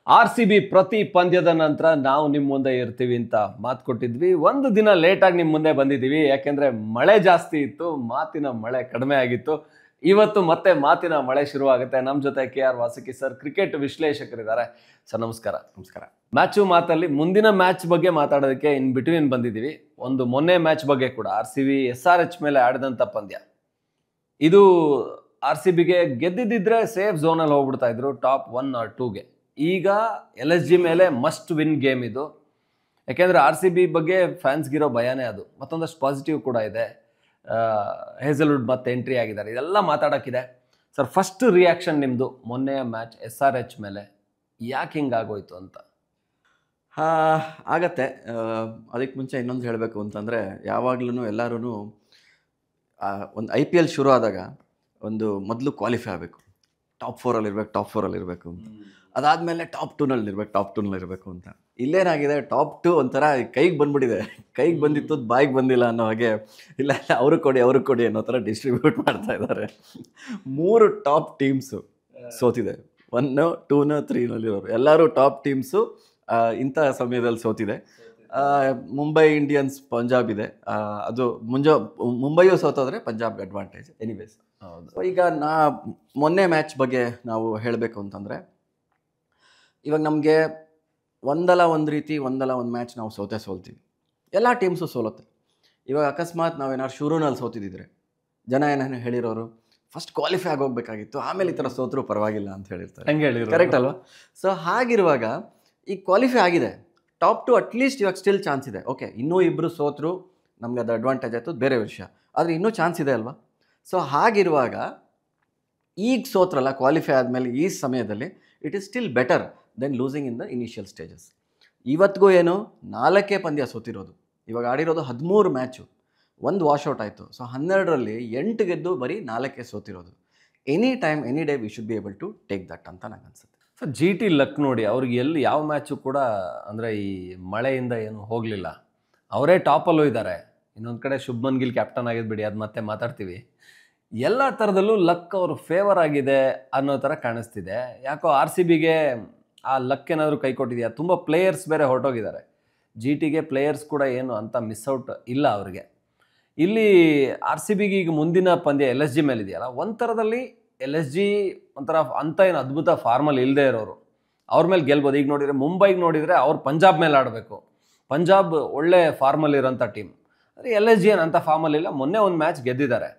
RCB ಪ್ರತಿ ಪಂದ್ಯದ ನಂತರ ನಾವು ನಿಮ್ಮ ಮುಂದೆ ಇರ್ತೀವಿ ಅಂತ ಮಾತು ಕೊಟ್ಟಿದ್ವಿ. ಒಂದು ದಿನ ಲೇಟಾಗಿ ನಿಮ್ಮ ಮುಂದೆ ಬಂದಿದ್ದೀವಿ, ಯಾಕೆಂದ್ರೆ ಮಳೆ ಜಾಸ್ತಿ ಇತ್ತು, ಮಾತಿನ ಮಳೆ ಕಡಿಮೆ ಆಗಿತ್ತು. ಇವತ್ತು ಮತ್ತೆ ಮಾತಿನ ಮಳೆ ಶುರುವಾಗುತ್ತೆ. ನಮ್ಮ ಜೊತೆ KR ವಾಸುಕಿ ಸರ್, ಕ್ರಿಕೆಟ್ ವಿಶ್ಲೇಷಕರಿದ್ದಾರೆ. ಸರ್ ನಮಸ್ಕಾರ. ನಮಸ್ಕಾರ. ಮ್ಯಾಚು ಮಾತಲ್ಲಿ ಮುಂದಿನ ಮ್ಯಾಚ್ ಬಗ್ಗೆ ಮಾತಾಡೋದಕ್ಕೆ ಇನ್ ಬಿಟ್ವೀನ್ ಬಂದಿದ್ದೀವಿ. ಒಂದು ಮೊನ್ನೆ ಮ್ಯಾಚ್ ಬಗ್ಗೆ ಕೂಡ RCB SRH ಮೇಲೆ ಆಡಿದಂಥ ಪಂದ್ಯ, ಇದು RCBಗೆ ಗೆದ್ದಿದ್ದಿದ್ರೆ ಸೇಫ್ ಝೋನಲ್ಲಿ ಹೋಗ್ಬಿಡ್ತಾ ಇದ್ರು ಟಾಪ್ 1 or 2ಗೆ. ಈಗ LSG ಮೇಲೆ ಮಸ್ಟ್ ವಿನ್ ಗೇಮ್ ಇದು. ಯಾಕೆಂದರೆ RCB ಬಗ್ಗೆ ಫ್ಯಾನ್ಸ್ಗಿರೋ ಭಯನೇ ಅದು. ಮತ್ತೊಂದಷ್ಟು ಪಾಸಿಟಿವ್ ಕೂಡ ಇದೆ. ಹೇಸಲ್ವುಡ್ ಮತ್ತೆ ಎಂಟ್ರಿ ಆಗಿದ್ದಾರೆ, ಇದೆಲ್ಲ ಮಾತಾಡೋಕ್ಕಿದೆ. ಸರ್, ಫಸ್ಟ್ ರಿಯಾಕ್ಷನ್ ನಿಮ್ಮದು ಮೊನ್ನೆಯ ಮ್ಯಾಚ್ SRH ಮೇಲೆ, ಯಾಕೆ ಹಿಂಗಾಗೋಯ್ತು ಅಂತ? ಆಗತ್ತೆ. ಅದಕ್ಕೆ ಮುಂಚೆ ಇನ್ನೊಂದು ಹೇಳಬೇಕು ಅಂತಂದರೆ, ಯಾವಾಗ್ಲೂ ಎಲ್ಲರೂ ಒಂದು IPL ಶುರು ಆದಾಗ ಒಂದು ಮೊದಲು ಕ್ವಾಲಿಫೈ ಆಗಬೇಕು, ಟಾಪ್ 4ಅಲ್ಲಿ ಇರಬೇಕು ಅಂತ. ಅದಾದಮೇಲೆ ಟಾಪ್ 2ನಲ್ಲಿ ಇರಬೇಕು ಅಂತ. ಇಲ್ಲೇನಾಗಿದೆ, ಟಾಪ್ 2 ಒಂಥರ ಕೈಗೆ ಬಂದ್ಬಿಟ್ಟಿದೆ. ಕೈಗೆ ಬಂದಿತ್ತು, ಬಾಯಿಗೆ ಬಂದಿಲ್ಲ ಅನ್ನೋ ಹಾಗೆ, ಇಲ್ಲ ಅವರು ಕೊಡಿ ಅನ್ನೋ ಥರ ಡಿಸ್ಟ್ರಿಬ್ಯೂಟ್ ಮಾಡ್ತಾ ಇದ್ದಾರೆ. 3 ಟಾಪ್ ಟೀಮ್ಸು ಸೋತಿದೆ. 1, 2, 3ನಲ್ಲಿರೋರು ಎಲ್ಲರೂ ಟಾಪ್ ಟೀಮ್ಸು ಇಂಥ ಸಮಯದಲ್ಲಿ ಸೋತಿದೆ. ಮುಂಬೈ ಇಂಡಿಯನ್ಸ್, ಪಂಜಾಬ್ ಇದೆ. ಅದು ಮುಂಬೈಯೂ ಸೋತೋದ್ರೆ ಪಂಜಾಬ್ಗೆ ಅಡ್ವಾಂಟೇಜ್. ಎನಿವೇಸ್, ಸೊ ಈಗ ಮೊನ್ನೆ ಮ್ಯಾಚ್ ಬಗ್ಗೆ ನಾವು ಹೇಳಬೇಕು ಅಂತಂದರೆ, ಇವಾಗ ನಮಗೆ ಒಂದಲ್ಲ ಒಂದು ಮ್ಯಾಚ್ ನಾವು ಸೋಲ್ತೀವಿ. ಎಲ್ಲ ಟೀಮ್ಸು ಸೋಲುತ್ತೆ. ಇವಾಗ ಅಕಸ್ಮಾತ್ ನಾವೇನಾದ್ರು ಶುರುನಲ್ಲಿ ಸೋತಿದ್ದಿದ್ರೆ ಜನ ಏನೇನು ಹೇಳಿರೋರು, ಫಸ್ಟ್ ಕ್ವಾಲಿಫೈ ಆಗೋಗ್ಬೇಕಾಗಿತ್ತು, ಆಮೇಲೆ ಈ ಥರ ಸೋತರೂ ಪರವಾಗಿಲ್ಲ ಅಂತ ಹೇಳಿರ್ತಾರೆ. ಕರೆಕ್ಟ್ ಅಲ್ವಾ? ಸೊ ಹಾಗಿರುವಾಗ ಈಗ ಕ್ವಾಲಿಫೈ ಆಗಿದೆ, ಟಾಪ್ 2 ಅಟ್ಲೀಸ್ಟ್ ಇವಾಗ ಸ್ಟಿಲ್ ಚಾನ್ಸ್ ಇದೆ. ಓಕೆ, ಇನ್ನೂ ಇಬ್ಬರು ಸೋತರು, ನಮ್ಗೆ ಅದು ಅಡ್ವಾಂಟೇಜ್ ಆಯಿತು, ಬೇರೆ ವಿಷಯ. ಆದರೆ ಇನ್ನೂ ಚಾನ್ಸ್ ಇದೆ ಅಲ್ವಾ? ಸೊ ಹಾಗಿರುವಾಗ ಈಗ ಸೋತ್ರಲ್ಲ, ಕ್ವಾಲಿಫೈ ಆದಮೇಲೆ ಈ ಸಮಯದಲ್ಲಿ it is still better than losing in the initial stages. ಇವತ್ತಿಗೂ ಏನು 4 ಪಂದ್ಯ ಸೋತಿರೋದು. ಇವಾಗ ಆಡಿರೋದು 13 ಮ್ಯಾಚು, 1 ವಾಶ್ಔಟ್ ಆಯಿತು. ಸೊ 12ರಲ್ಲಿ 8 ಗೆದ್ದು ಬರೀ 4 ಸೋತಿರೋದು. Any time any day we should be able to take that ಅಂತ ನಂಗೆ ಅನ್ಸುತ್ತೆ. ಸರ್, GT ಲಕ್ ನೋಡಿ, ಅವ್ರಿಗೆ ಎಲ್ಲಿ ಯಾವ ಮ್ಯಾಚು ಕೂಡ ಅಂದರೆ ಈ ಮಳೆಯಿಂದ ಏನು ಹೋಗಲಿಲ್ಲ. ಅವರೇ ಟಾಪಲ್ಲೂ ಇದ್ದಾರೆ. ಇನ್ನೊಂದು ಕಡೆ ಶುಭ್ಮನ್ ಗಿಲ್ ಕ್ಯಾಪ್ಟನ್ ಆಗಿದ್ಬಿಡಿ, ಅದು ಮತ್ತೆ ಮಾತಾಡ್ತೀವಿ. ಎಲ್ಲ ಥರದಲ್ಲೂ ಲಕ್ ಅವರು ಫೇವರ್ ಆಗಿದೆ ಅನ್ನೋ ಥರ ಕಾಣಿಸ್ತಿದೆ. ಯಾಕೋ RCBಗೆ ಆ ಲಕ್ ಏನಾದರೂ ಕೈ ಕೊಟ್ಟಿದೆಯಾ? ತುಂಬ ಪ್ಲೇಯರ್ಸ್ ಬೇರೆ ಹೊರಟೋಗಿದ್ದಾರೆ. GTಗೆ ಪ್ಲೇಯರ್ಸ್ ಕೂಡ ಏನು ಅಂತ ಮಿಸ್ಔಟ್ ಇಲ್ಲ ಅವ್ರಿಗೆ. ಇಲ್ಲಿ RCBಗೆ ಈಗ ಮುಂದಿನ ಪಂದ್ಯ LSG ಮೇಲಿದೆಯಲ್ಲ, ಒಂಥರದಲ್ಲಿ LSG ಒಂಥರ ಅಂಥ ಏನು ಅದ್ಭುತ ಫಾರ್ಮಲ್ಲಿ ಇಲ್ಲದೆ ಇರೋರು, ಅವ್ರ ಮೇಲೆ ಗೆಲ್ಬೋದು. ಈಗ ನೋಡಿದರೆ ಮುಂಬೈಗೆ ನೋಡಿದರೆ ಅವ್ರು ಪಂಜಾಬ್ ಮೇಲೆ ಆಡಬೇಕು. ಪಂಜಾಬ್ ಒಳ್ಳೆ ಫಾರ್ಮಲ್ಲಿ ಇರೋಂಥ ಟೀಮ್. ಆದರೆ LSG ಏನು ಅಂಥ ಫಾರ್ಮಲ್ಲಿಲ್ಲ. ಮೊನ್ನೆ ಒಂದು ಮ್ಯಾಚ್ ಗೆದ್ದಿದ್ದಾರೆ.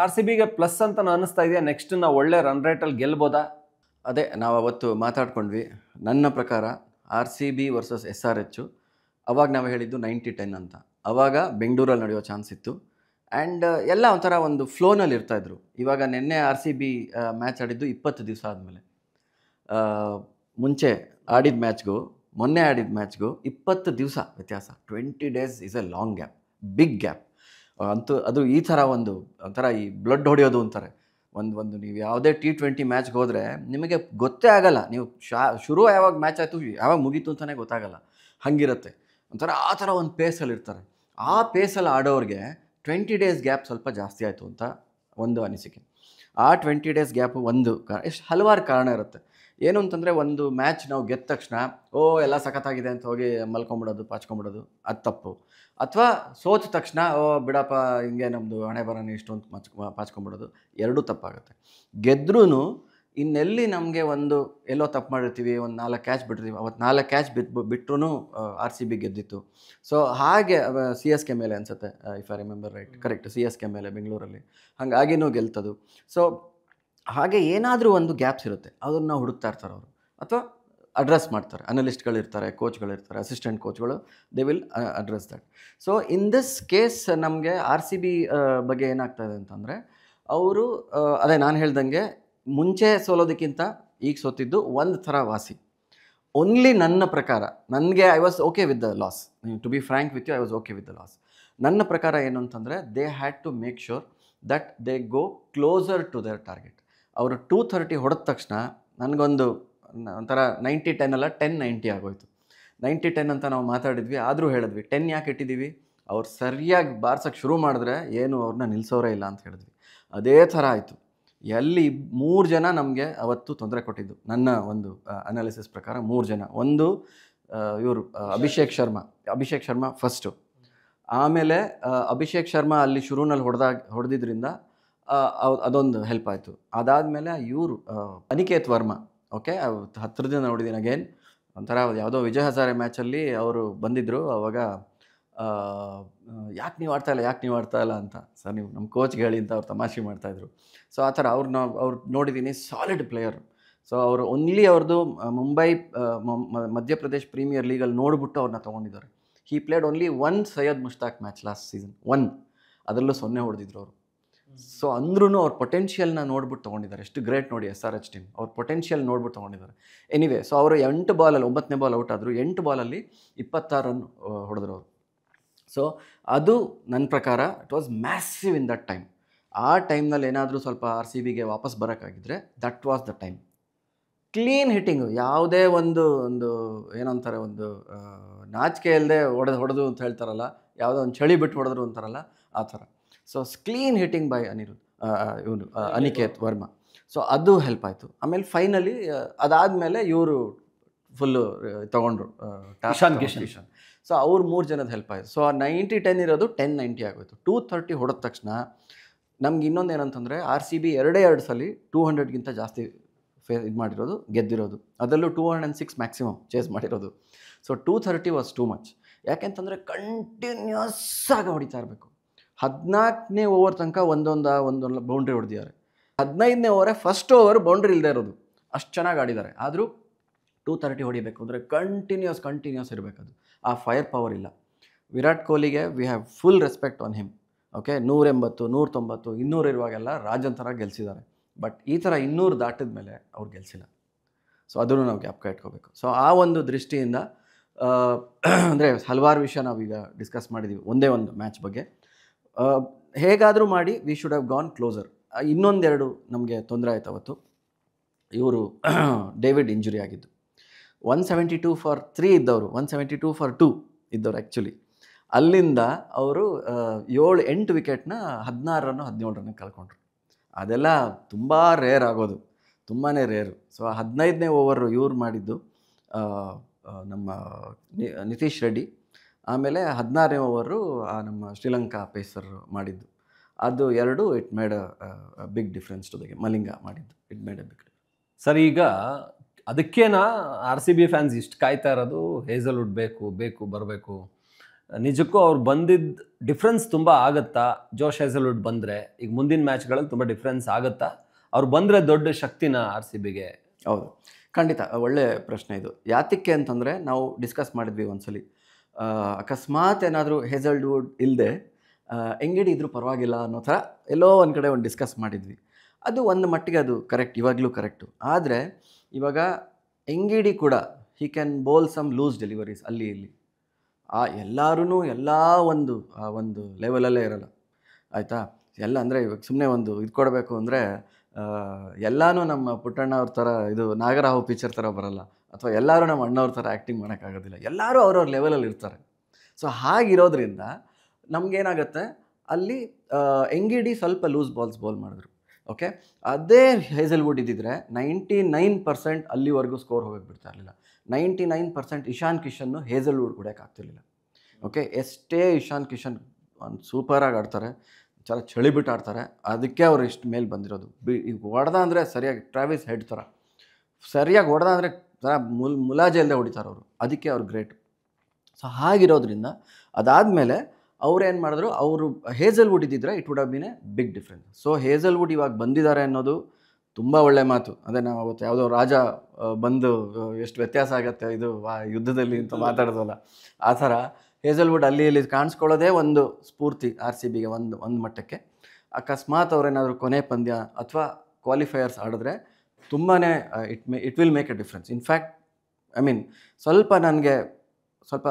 RCBಗೆ ಪ್ಲಸ್ ಅಂತ ಅನ್ನಿಸ್ತಾ ಇದೆಯಾ? ನೆಕ್ಸ್ಟ್ ನಾವು ಒಳ್ಳೆ ರನ್ ರೇಟಲ್ಲಿ ಗೆಲ್ಬೋದಾ? ಅದೇ ನಾವು ಅವತ್ತು ಮಾತಾಡ್ಕೊಂಡ್ವಿ. ನನ್ನ ಪ್ರಕಾರ RCB ವರ್ಸಸ್ SRH, ಅವಾಗ ನಾವು ಹೇಳಿದ್ದು 90-10 ಅಂತ. ಅವಾಗ ಬೆಂಗಳೂರಲ್ಲಿ ನಡೆಯೋ ಚಾನ್ಸ್ ಇತ್ತು. ಆ್ಯಂಡ್ ಎಲ್ಲ ಒಂಥರ ಒಂದು ಫ್ಲೋನಲ್ಲಿ ಇರ್ತಾಯಿದ್ರು. ಇವಾಗ ನಿನ್ನೆ RCB ಮ್ಯಾಚ್ ಆಡಿದ್ದು 20 ದಿವಸ ಆದಮೇಲೆ. ಮುಂಚೆ ಆಡಿದ ಮ್ಯಾಚ್ಗೂ ಮೊನ್ನೆ ಆಡಿದ ಮ್ಯಾಚ್ಗೂ 20 ದಿವಸ ವ್ಯತ್ಯಾಸ. 20 days is a long gap, big gap. ಅಂತೂ ಅದು ಈ ಥರ ಒಂಥರ ಈ ಬ್ಲಡ್ ಹೊಡೆಯೋದು ಅಂತಾರೆ. ಒಂದು ನೀವು ಯಾವುದೇ T20 ಮ್ಯಾಚ್ಗೆ ಹೋದರೆ ನಿಮಗೆ ಗೊತ್ತೇ ಆಗಲ್ಲ, ನೀವು ಶುರು ಯಾವಾಗ ಮ್ಯಾಚ್ ಆಯಿತು ಯಾವಾಗ ಮುಗೀತು ಅಂತಲೇ ಗೊತ್ತಾಗಲ್ಲ. ಹಾಗಿರುತ್ತೆ ಒಂಥರ. ಆ ಥರ ಒಂದು ಪೇಸಲ್ಲಿ ಇರ್ತಾರೆ. ಆ ಪೇಸಲ್ಲಿ ಆಡೋರಿಗೆ 20 days ಗ್ಯಾಪ್ ಸ್ವಲ್ಪ ಜಾಸ್ತಿ ಆಯಿತು ಅಂತ ಒಂದು ಅನಿಸಿಕೆ. ಆ 20 days ಗ್ಯಾಪು ಹಲವಾರು ಕಾರಣ ಇರುತ್ತೆ. ಏನು ಅಂತಂದರೆ, ಒಂದು ಮ್ಯಾಚ್ ನಾವು ಗೆದ್ದ ತಕ್ಷಣ ಎಲ್ಲ ಸಖತ್ತಾಗಿದೆ ಅಂತ ಹೋಗಿ ಮಲ್ಕೊಂಬಿಡೋದು, ಪಾಚ್ಕೊಂಬಿಡೋದು, ಅದು ತಪ್ಪು. ಅಥವಾ ಸೋತ ತಕ್ಷಣ ಬಿಡಪ್ಪ ಹಿಂಗೆ ನಮ್ಮದು ಹಣೆ ಬರೋಣ ಇಷ್ಟು ಅಂತ ಪಾಚ್ಕೊಂಬಿಡೋದು, ಎರಡೂ ತಪ್ಪಾಗುತ್ತೆ. ಗೆದ್ರೂ ಇನ್ನೆಲ್ಲಿ ನಮಗೆ ಎಲ್ಲೋ ತಪ್ಪು ಮಾಡಿರ್ತೀವಿ, ಒಂದು 4 ಕ್ಯಾಚ್ ಬಿಟ್ಟಿರ್ತೀವಿ, ಅವತ್ತು 4 ಕ್ಯಾಚ್ ಬಿಟ್ಟರೂ RCB ಗೆದ್ದಿತ್ತು. ಸೊ ಹಾಗೆ CSK ಮೇಲೆ ಅನಿಸುತ್ತೆ, if I remember right, correct, CSK ಮೇಲೆ ಬೆಂಗಳೂರಲ್ಲಿ ಹಾಗಾಗಿನೂ ಗೆಲ್ತದು. ಸೊ ಹಾಗೆ ಏನಾದರೂ ಒಂದು ಗ್ಯಾಪ್ಸ್ ಇರುತ್ತೆ, ಅದನ್ನು ನಾವು ಹುಡುಕ್ತಾ ಇರ್ತಾರೆ ಅವರು, ಅಥವಾ ಅಡ್ರೆಸ್ ಮಾಡ್ತಾರೆ. ಅನಲಿಸ್ಟ್ಗಳಿರ್ತಾರೆ, ಕೋಚ್ಗಳಿರ್ತಾರೆ, ಅಸಿಸ್ಟೆಂಟ್ ಕೋಚ್ಗಳು, they will address that. So in this case ನಮಗೆ RCB ಬಗ್ಗೆ ಏನಾಗ್ತಾಯಿದೆ ಅಂತಂದರೆ, ಅವರು ಅದೇ ನಾನು ಹೇಳ್ದಂಗೆ ಮುಂಚೆ ಸೋಲೋದಕ್ಕಿಂತ ಈಗ ಸೋತಿದ್ದು ಒಂದು ಥರ ವಾಸಿ. ಓನ್ಲಿ ನನ್ನ ಪ್ರಕಾರ, ನನಗೆ I was okay with the loss. To be frank with you, I was okay with the loss. ನನ್ನ ಪ್ರಕಾರ ಏನು ಅಂತಂದರೆ, they had to make sure that they go closer to their target. ಅವರು 230 ಹೊಡೆದ ತಕ್ಷಣ ನನಗೊಂದು ಒಂಥರ 90-10 ಅಲ್ಲ, 10-90 ಆಗೋಯ್ತು. 90-10 ಅಂತ ನಾವು ಮಾತಾಡಿದ್ವಿ, ಆದರೂ ಹೇಳಿದ್ವಿ 10 ಯಾಕೆ ಇಟ್ಟಿದ್ದೀವಿ, ಅವ್ರು ಸರಿಯಾಗಿ ಬಾರ್ಸೋಕ್ಕೆ ಶುರು ಮಾಡಿದ್ರೆ ಏನು ಅವ್ರನ್ನ ನಿಲ್ಲಿಸೋರೇ ಇಲ್ಲ ಅಂತ ಹೇಳಿದ್ವಿ. ಅದೇ ಥರ ಆಯಿತು. ಎಲ್ಲಿ 3 ಜನ ನಮಗೆ ಅವತ್ತು ತೊಂದರೆ ಕೊಟ್ಟಿದ್ದು, ನನ್ನ ಒಂದು ಅನಾಲಿಸಿಸ್ ಪ್ರಕಾರ 3 ಜನ. ಒಂದು ಇವರು ಅಭಿಷೇಕ್ ಶರ್ಮಾ ಫಸ್ಟು. ಆಮೇಲೆ ಅಭಿಷೇಕ್ ಶರ್ಮಾ ಅಲ್ಲಿ ಶುರುನಲ್ಲಿ ಹೊಡೆದಿದ್ರಿಂದ ಅದೊಂದು ಹೆಲ್ಪ್ ಆಯಿತು. ಅದಾದಮೇಲೆ ಇವರು ಅನಿಕೇತ್ ವರ್ಮಾ, ಓಕೆ, ಹತ್ತಿರದಿಂದ ನೋಡಿದ್ದೀನಿ ಅಗೇನ್. ಒಂಥರ ಯಾವುದೋ ವಿಜಯ್ ಹಜಾರೆ ಮ್ಯಾಚಲ್ಲಿ ಅವರು ಬಂದಿದ್ದರು. ಅವಾಗ ಯಾಕೆ ನೀವು ಆಡ್ತಾ ಇಲ್ಲ ಅಂತ, ಸರ್ ನೀವು ನಮ್ಮ ಕೋಚ್ಗೆ ಹೇಳಿ ಅಂತ ಅವ್ರು ತಮಾಷೆ ಮಾಡ್ತಾಯಿದ್ರು. ಸೊ ಆ ಥರ ಅವ್ರು ನೋಡಿದ್ದೀನಿ, ಸಾಲಿಡ್ ಪ್ಲೇಯರ್. ಸೊ ಅವರು ಓನ್ಲಿ ಅವ್ರದ್ದು ಮುಂಬೈ ಮಧ್ಯಪ್ರದೇಶ್ ಪ್ರೀಮಿಯರ್ ಲೀಗಲ್ಲಿ ನೋಡಿಬಿಟ್ಟು ಅವ್ರನ್ನ ತೊಗೊಂಡಿದ್ದಾರೆ. He played only 1 Syed Mushtaq match last season, 1, ಅದರಲ್ಲೂ 0 ಹೊಡೆದಿದ್ರು ಅವರು. ಸೊ ಅಂದ್ರೂ ಅವ್ರ ಪೊಟೆನ್ಷಿಯಲ್ನ ನೋಡ್ಬಿಟ್ಟು ತೊಗೊಂಡಿದ್ದಾರೆ. ಎಷ್ಟು ಗ್ರೇಟ್ ನೋಡಿ SRH ಟೀಮ್, ಅವ್ರ ಪೊಟೆನ್ಷಿಯಲ್ ನೋಡ್ಬಿಟ್ಟು ತೊಗೊಂಡಿದ್ದಾರೆ. ಎನಿವೇ, ಸೊ ಅವರು 8 ಬಾಲಲ್ಲಿ 9ನೇ ಬಾಲ್ ಔಟ್ ಆದರು, 8 ಬಾಲಲ್ಲಿ 26 ರನ್ ಹೊಡೆದ್ರು ಅವರು. ಸೊ ಅದು ನನ್ನ ಪ್ರಕಾರ it was massive in that time. ಆ ಟೈಮ್ನಲ್ಲಿ ಏನಾದರೂ ಸ್ವಲ್ಪ RCBಗೆ ವಾಪಸ್ ಬರೋಕ್ಕಾಗಿದ್ದರೆ that was the time. Clean hitting, ಯಾವುದೇ ಒಂದು ಏನಂತಾರೆ, ಒಂದು ನಾಚಿಕೆ ಇಲ್ಲದೆ ಹೊಡೆದು ಅಂತ ಹೇಳ್ತಾರಲ್ಲ, ಯಾವುದೋ ಒಂದು ಚಳಿ ಬಿಟ್ಟು ಹೊಡೆದ್ರು ಅಂತಾರಲ್ಲ, ಆ ಥರ. So clean hitting by Aniket Varma. So ಅದು ಹೆಲ್ಪ್ ಆಯಿತು. ಆಮೇಲೆ ಫೈನಲಿ ಅದಾದಮೇಲೆ ಇವರು ಫುಲ್ಲು ತೊಗೊಂಡ್ರು ಇಶಾನ್ ಕಿಶನ್. ಸೊ ಅವ್ರು 3 ಜನದ ಹೆಲ್ಪ್ ಆಯಿತು. ಸೊ 90-10 ಇರೋದು 10-90 ಆಗೋಯ್ತು. 230 ಹೊಡೆದ ತಕ್ಷಣ ನಮ್ಗೆ ಇನ್ನೊಂದು ಏನಂತಂದರೆ RCB 2 ಸಲ 200ಗಿಂತ ಜಾಸ್ತಿ ಇದು ಮಾಡಿರೋದು, ಗೆದ್ದಿರೋದು. ಅದರಲ್ಲೂ 206 ಮ್ಯಾಕ್ಸಿಮಮ್ ಚೇಸ್ ಮಾಡಿರೋದು. So 230 was too much. ಯಾಕೆಂತಂದರೆ ಕಂಟಿನ್ಯೂಸ್ ಆಗಿ ಹೊಡಿತಾ ಇರಬೇಕು. 14ನೇ ಓವರ್ ತನಕ ಒಂದೊಂದು ಬೌಂಡ್ರಿ ಹೊಡೆದಿದ್ದಾರೆ. 15ನೇ ಓವರೇ ಫಸ್ಟ್ ಓವರ್ ಬೌಂಡ್ರಿ ಇಲ್ಲದೆ ಇರೋದು, ಅಷ್ಟು ಚೆನ್ನಾಗಿ ಆಡಿದ್ದಾರೆ. ಆದರೂ 230 ಹೊಡಿಬೇಕು ಅಂದರೆ ಕಂಟಿನ್ಯೂಸ್ ಇರಬೇಕದು. ಆ ಫೈರ್ ಪವರ್ ಇಲ್ಲ. ವಿರಾಟ್ ಕೊಹ್ಲಿಗೆ we have full respect on him. Okay, 180, 190, 200 ಇರುವಾಗೆಲ್ಲ ರಾಜನ್ ಥರ ಗೆಲ್ಸಿದ್ದಾರೆ. ಬಟ್ ಈ ಥರ 200 ದಾಟಿದ ಮೇಲೆ ಅವ್ರು ಗೆಲ್ಸಿಲ್ಲ. ಸೊ ಅದನ್ನು ನಾವು ಜ್ಞಾಪಕ ಇಟ್ಕೋಬೇಕು. ಸೊ ಆ ಒಂದು ದೃಷ್ಟಿಯಿಂದ ಅಂದರೆ ಹಲವಾರು ವಿಷಯ ನಾವೀಗ ಡಿಸ್ಕಸ್ ಮಾಡಿದ್ದೀವಿ ಒಂದೇ ಒಂದು ಮ್ಯಾಚ್ ಬಗ್ಗೆ. ಹೇಗಾದರೂ ಮಾಡಿ we should have gone closer. ಇನ್ನೊಂದೆರಡು ನಮಗೆ ತೊಂದರೆ ಆಯ್ತು ಅವತ್ತು. ಇವರು ಡೇವಿಡ್ ಇಂಜುರಿ ಆಗಿದ್ದು. 172 ಫಾರ್ 3 ಇದ್ದವರು 172 ಫಾರ್ 2 ಇದ್ದವರು ಆ್ಯಕ್ಚುಲಿ. ಅಲ್ಲಿಂದ ಅವರು 7-8 ವಿಕೆಟ್ನ 16 ರನ್ 17 ರನ್ ಕಳ್ಕೊಂಡ್ರು. ಅದೆಲ್ಲ ತುಂಬ ರೇರ್ ಆಗೋದು, ತುಂಬಾ ರೇರು. ಸೊ 15ನೇ ಓವರು ಇವ್ರು ಮಾಡಿದ್ದು ನಮ್ಮ ನಿತೀಶ್ ರೆಡ್ಡಿ. ಆಮೇಲೆ 16ನೇ ಓವರು ನಮ್ಮ ಶ್ರೀಲಂಕಾ ಪೇಸರ್ ಮಾಡಿದ್ದು. ಅದು ಎರಡು it made a big difference to the game. Malinga ಮಾಡಿದ್ದು it made a big difference. Sir, ಈಗ ಅದಕ್ಕೇನಾ RCB ಫ್ಯಾನ್ಸ್ ಇಷ್ಟು ಕಾಯ್ತಾ ಇರೋದು? ಹೇಸಲ್ವುಡ್ ಬೇಕು ಬರಬೇಕು. ನಿಜಕ್ಕೂ ಅವ್ರು ಬಂದಿದ್ದ ಡಿಫ್ರೆನ್ಸ್ ತುಂಬ ಆಗುತ್ತಾ? ಜೋಶ್ ಹೇಸಲ್ವುಡ್ ಬಂದರೆ ಈಗ ಮುಂದಿನ ಮ್ಯಾಚ್ಗಳಲ್ಲಿ ತುಂಬ ಡಿಫ್ರೆನ್ಸ್ ಆಗುತ್ತಾ? ಅವ್ರು ಬಂದರೆ ದೊಡ್ಡ ಶಕ್ತಿನ RCBಗೆ? ಹೌದು, ಖಂಡಿತ ಒಳ್ಳೆ ಪ್ರಶ್ನೆ ಇದು. ಯಾತಕ್ಕೆ ಅಂತಂದರೆ ನಾವು ಡಿಸ್ಕಸ್ ಮಾಡಿದ್ವಿ ಒಂದ್ಸಲಿ. ಅಕಸ್ಮಾತ್ ಏನಾದರೂ ಹೇಸಲ್ವುಡ್ ಇಲ್ಲದೆ ಎಂಗಿಡಿ ಇದ್ರೂ ಪರವಾಗಿಲ್ಲ ಅನ್ನೋ ಥರ ಎಲ್ಲೋ ಒಂದು ಕಡೆ ಒಂದು ಡಿಸ್ಕಸ್ ಮಾಡಿದ್ವಿ. ಅದು ಒಂದು ಮಟ್ಟಿಗೆ ಅದು ಕರೆಕ್ಟ್, ಇವಾಗಲೂ ಕರೆಕ್ಟು. ಆದರೆ ಇವಾಗ ಎಂಗಿಡಿ ಕೂಡ he can bowl some loose deliveries ಅಲ್ಲಿ ಇಲ್ಲಿ. ಎಲ್ಲರೂ ಒಂದು ಲೆವೆಲಲ್ಲೇ ಇರಲ್ಲ, ಆಯಿತಾ? ಎಲ್ಲ ಅಂದರೆ ಇವಾಗ ಸುಮ್ಮನೆ ಒಂದು ಇದು ಕೊಡಬೇಕು ಅಂದರೆ ಎಲ್ಲನೂ ನಮ್ಮ ಪುಟ್ಟಣ್ಣ ಅವ್ರ ಥರ ಇದು ನಾಗರಾವ್ ಪಿಕ್ಚರ್ ಥರ ಬರಲ್ಲ, ಅಥವಾ ಎಲ್ಲರೂ ನಮ್ಮ ಅಣ್ಣವ್ರ ಥರ ಆ್ಯಕ್ಟಿಂಗ್ ಮಾಡೋಕ್ಕಾಗೋದಿಲ್ಲ. ಎಲ್ಲರೂ ಅವ್ರವ್ರ ಲೆವೆಲಲ್ಲಿ ಇರ್ತಾರೆ. ಸೊ ಹಾಗಿರೋದ್ರಿಂದ ನಮಗೇನಾಗುತ್ತೆ, ಅಲ್ಲಿ ಎಂಗಿಡಿ ಸ್ವಲ್ಪ ಲೂಸ್ ಬಾಲ್ಸ್ ಬೌಲ್ ಮಾಡಿದ್ರು. ಓಕೆ, ಅದೇ ಹೇಸಲ್ವುಡ್ ಇದ್ದಿದ್ರೆ 99% ಅಲ್ಲಿವರೆಗೂ ಸ್ಕೋರ್ ಹೋಗಕ್ಕೆ ಬಿಡ್ತಾ ಇರಲಿಲ್ಲ. 99% ಇಶಾನ್ ಕಿಶನ್ನು ಹೇಸಲ್ವುಡ್ ಕೊಡೋಕ್ಕಾಗ್ತಿರ್ಲಿಲ್ಲ. ಓಕೆ, ಎಷ್ಟೇ ಇಶಾನ್ ಕಿಶನ್ ಒಂದು ಸೂಪರಾಗಿ ಆಡ್ತಾರೆ, ಚಳಿ ಬಿಟ್ಟು ಆಡ್ತಾರೆ, ಅದಕ್ಕೆ ಅವ್ರು ಇಷ್ಟು ಮೇಲೆ ಬಂದಿರೋದು. ಈಗ ಹೊಡೆದ ಅಂದರೆ ಸರಿಯಾಗಿ ಟ್ರಾವಿಸ್ ಹೆಡ್ ಥರ ಸರಿಯಾಗಿ ಹೊಡೆದ ಅಂದರೆ ಮುಲಾಜೆ ಇಲ್ಲದೆ ಹೊಡಿತಾರೆ ಅವರು, ಅದಕ್ಕೆ ಅವ್ರು ಗ್ರೇಟ್. ಸೊ ಹಾಗಿರೋದ್ರಿಂದ ಅದಾದಮೇಲೆ ಅವ್ರೇನು ಮಾಡಿದ್ರು, ಅವರು ಹೇಸಲ್ವುಡ್ ಇದ್ದಿದ್ರೆ it would have been a big difference. So Hazlewood ಇವಾಗ ಬಂದಿದ್ದಾರೆ ಅನ್ನೋದು ತುಂಬ ಒಳ್ಳೆ ಮಾತು. ಅದೇ ನಾವು ಅವತ್ತು ಯಾವುದೋ ರಾಜ ಬಂದು ಎಷ್ಟು ವ್ಯತ್ಯಾಸ ಆಗುತ್ತೆ ಇದು ಯುದ್ಧದಲ್ಲಿ ಅಂತ ಮಾತಾಡೋದಲ್ಲ, ಆ ಥರ ಹೇಸಲ್ವುಡ್ ಅಲ್ಲಿ ಇಲ್ಲಿ ಕಾಣಿಸ್ಕೊಳ್ಳೋದೇ ಒಂದು ಸ್ಫೂರ್ತಿ RCBಗೆ ಒಂದು ಮಟ್ಟಕ್ಕೆ. ಅಕಸ್ಮಾತ್ ಅವ್ರೇನಾದರೂ ಕೊನೆ ಪಂದ್ಯ ಅಥವಾ ಕ್ವಾಲಿಫೈಯರ್ಸ್ ಆಡಿದ್ರೆ ತುಂಬಾ it will make A difference. In fact ಸ್ವಲ್ಪ ನನಗೆ ಸ್ವಲ್ಪ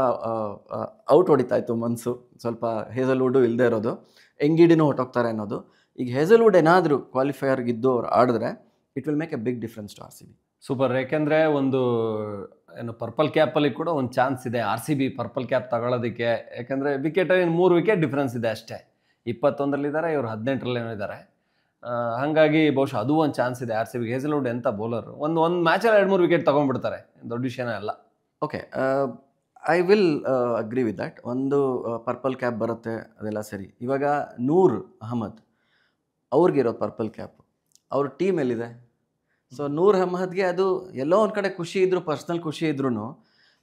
ಔಟ್ ಹೊಡಿತಾ ಇತ್ತು ಮನಸ್ಸು, ಸ್ವಲ್ಪ ಹೇಸಲ್ವುಡ್ಡು ಇಲ್ಲದೆ ಇರೋದು, ಎಂಗಿಡಿನೂ ಹೊಟ್ಟೋಗ್ತಾರೆ ಅನ್ನೋದು. ಈಗ ಹೇಸಲ್ವುಡ್ ಏನಾದರೂ ಕ್ವಾಲಿಫೈಯರ್ಗಿದ್ದು ಅವ್ರು ಆಡಿದ್ರೆ it will make a big difference to RCB. Super. ಯಾಕೆಂದರೆ ಒಂದು ಪರ್ಪಲ್ ಕ್ಯಾಪಲ್ಲಿ ಕೂಡ ಒಂದು ಚಾನ್ಸ್ ಇದೆ RCB ಪರ್ಪಲ್ ಕ್ಯಾಪ್ ತಗೊಳ್ಳೋದಕ್ಕೆ. ಯಾಕೆಂದರೆ ವಿಕೆಟ್ 3 ವಿಕೆಟ್ ಡಿಫ್ರೆನ್ಸ್ ಇದೆ ಅಷ್ಟೇ. 21ರಲ್ಲಿದ್ದಾರೆ, ಇವರು 18ರಲ್ಲೇನೋ ಇದ್ದಾರೆ. ಹಾಗಾಗಿ ಬಹುಶಃ ಅದು ಒಂದು ಚಾನ್ಸ್ ಇದೆ ಆರ್ ಸಿ ಬಿಗೆ. ಹೇಸಲ್ವುಡ್ ಎಂಥ ಬೌಲರ್, ಒಂದು ಮ್ಯಾಚಲ್ಲಿ 2-3 ವಿಕೆಟ್ ತೊಗೊಂಡ್ಬಿಡ್ತಾರೆ, ದೊಡ್ಡ ವಿಷಯನೇ ಅಲ್ಲ. Okay, I will agree with that. ಒಂದು ಪರ್ಪಲ್ ಕ್ಯಾಪ್ ಬರುತ್ತೆ, ಅದೆಲ್ಲ ಸರಿ. ಇವಾಗ ನೂರ್ ಅಹಮದ್ ಅವ್ರಿಗಿರೋ ಪರ್ಪಲ್ ಕ್ಯಾಪ್, ಅವ್ರ ಟೀಮ್ ಎಲ್ಲಿದೆ? ಸೊ ನೂರ್ ಅಹಮದ್ಗೆ ಅದು ಎಲ್ಲೋ ಒಂದು ಕಡೆ ಖುಷಿ ಇದ್ರು, ಪರ್ಸ್ನಲ್ ಖುಷಿ ಇದ್ರೂ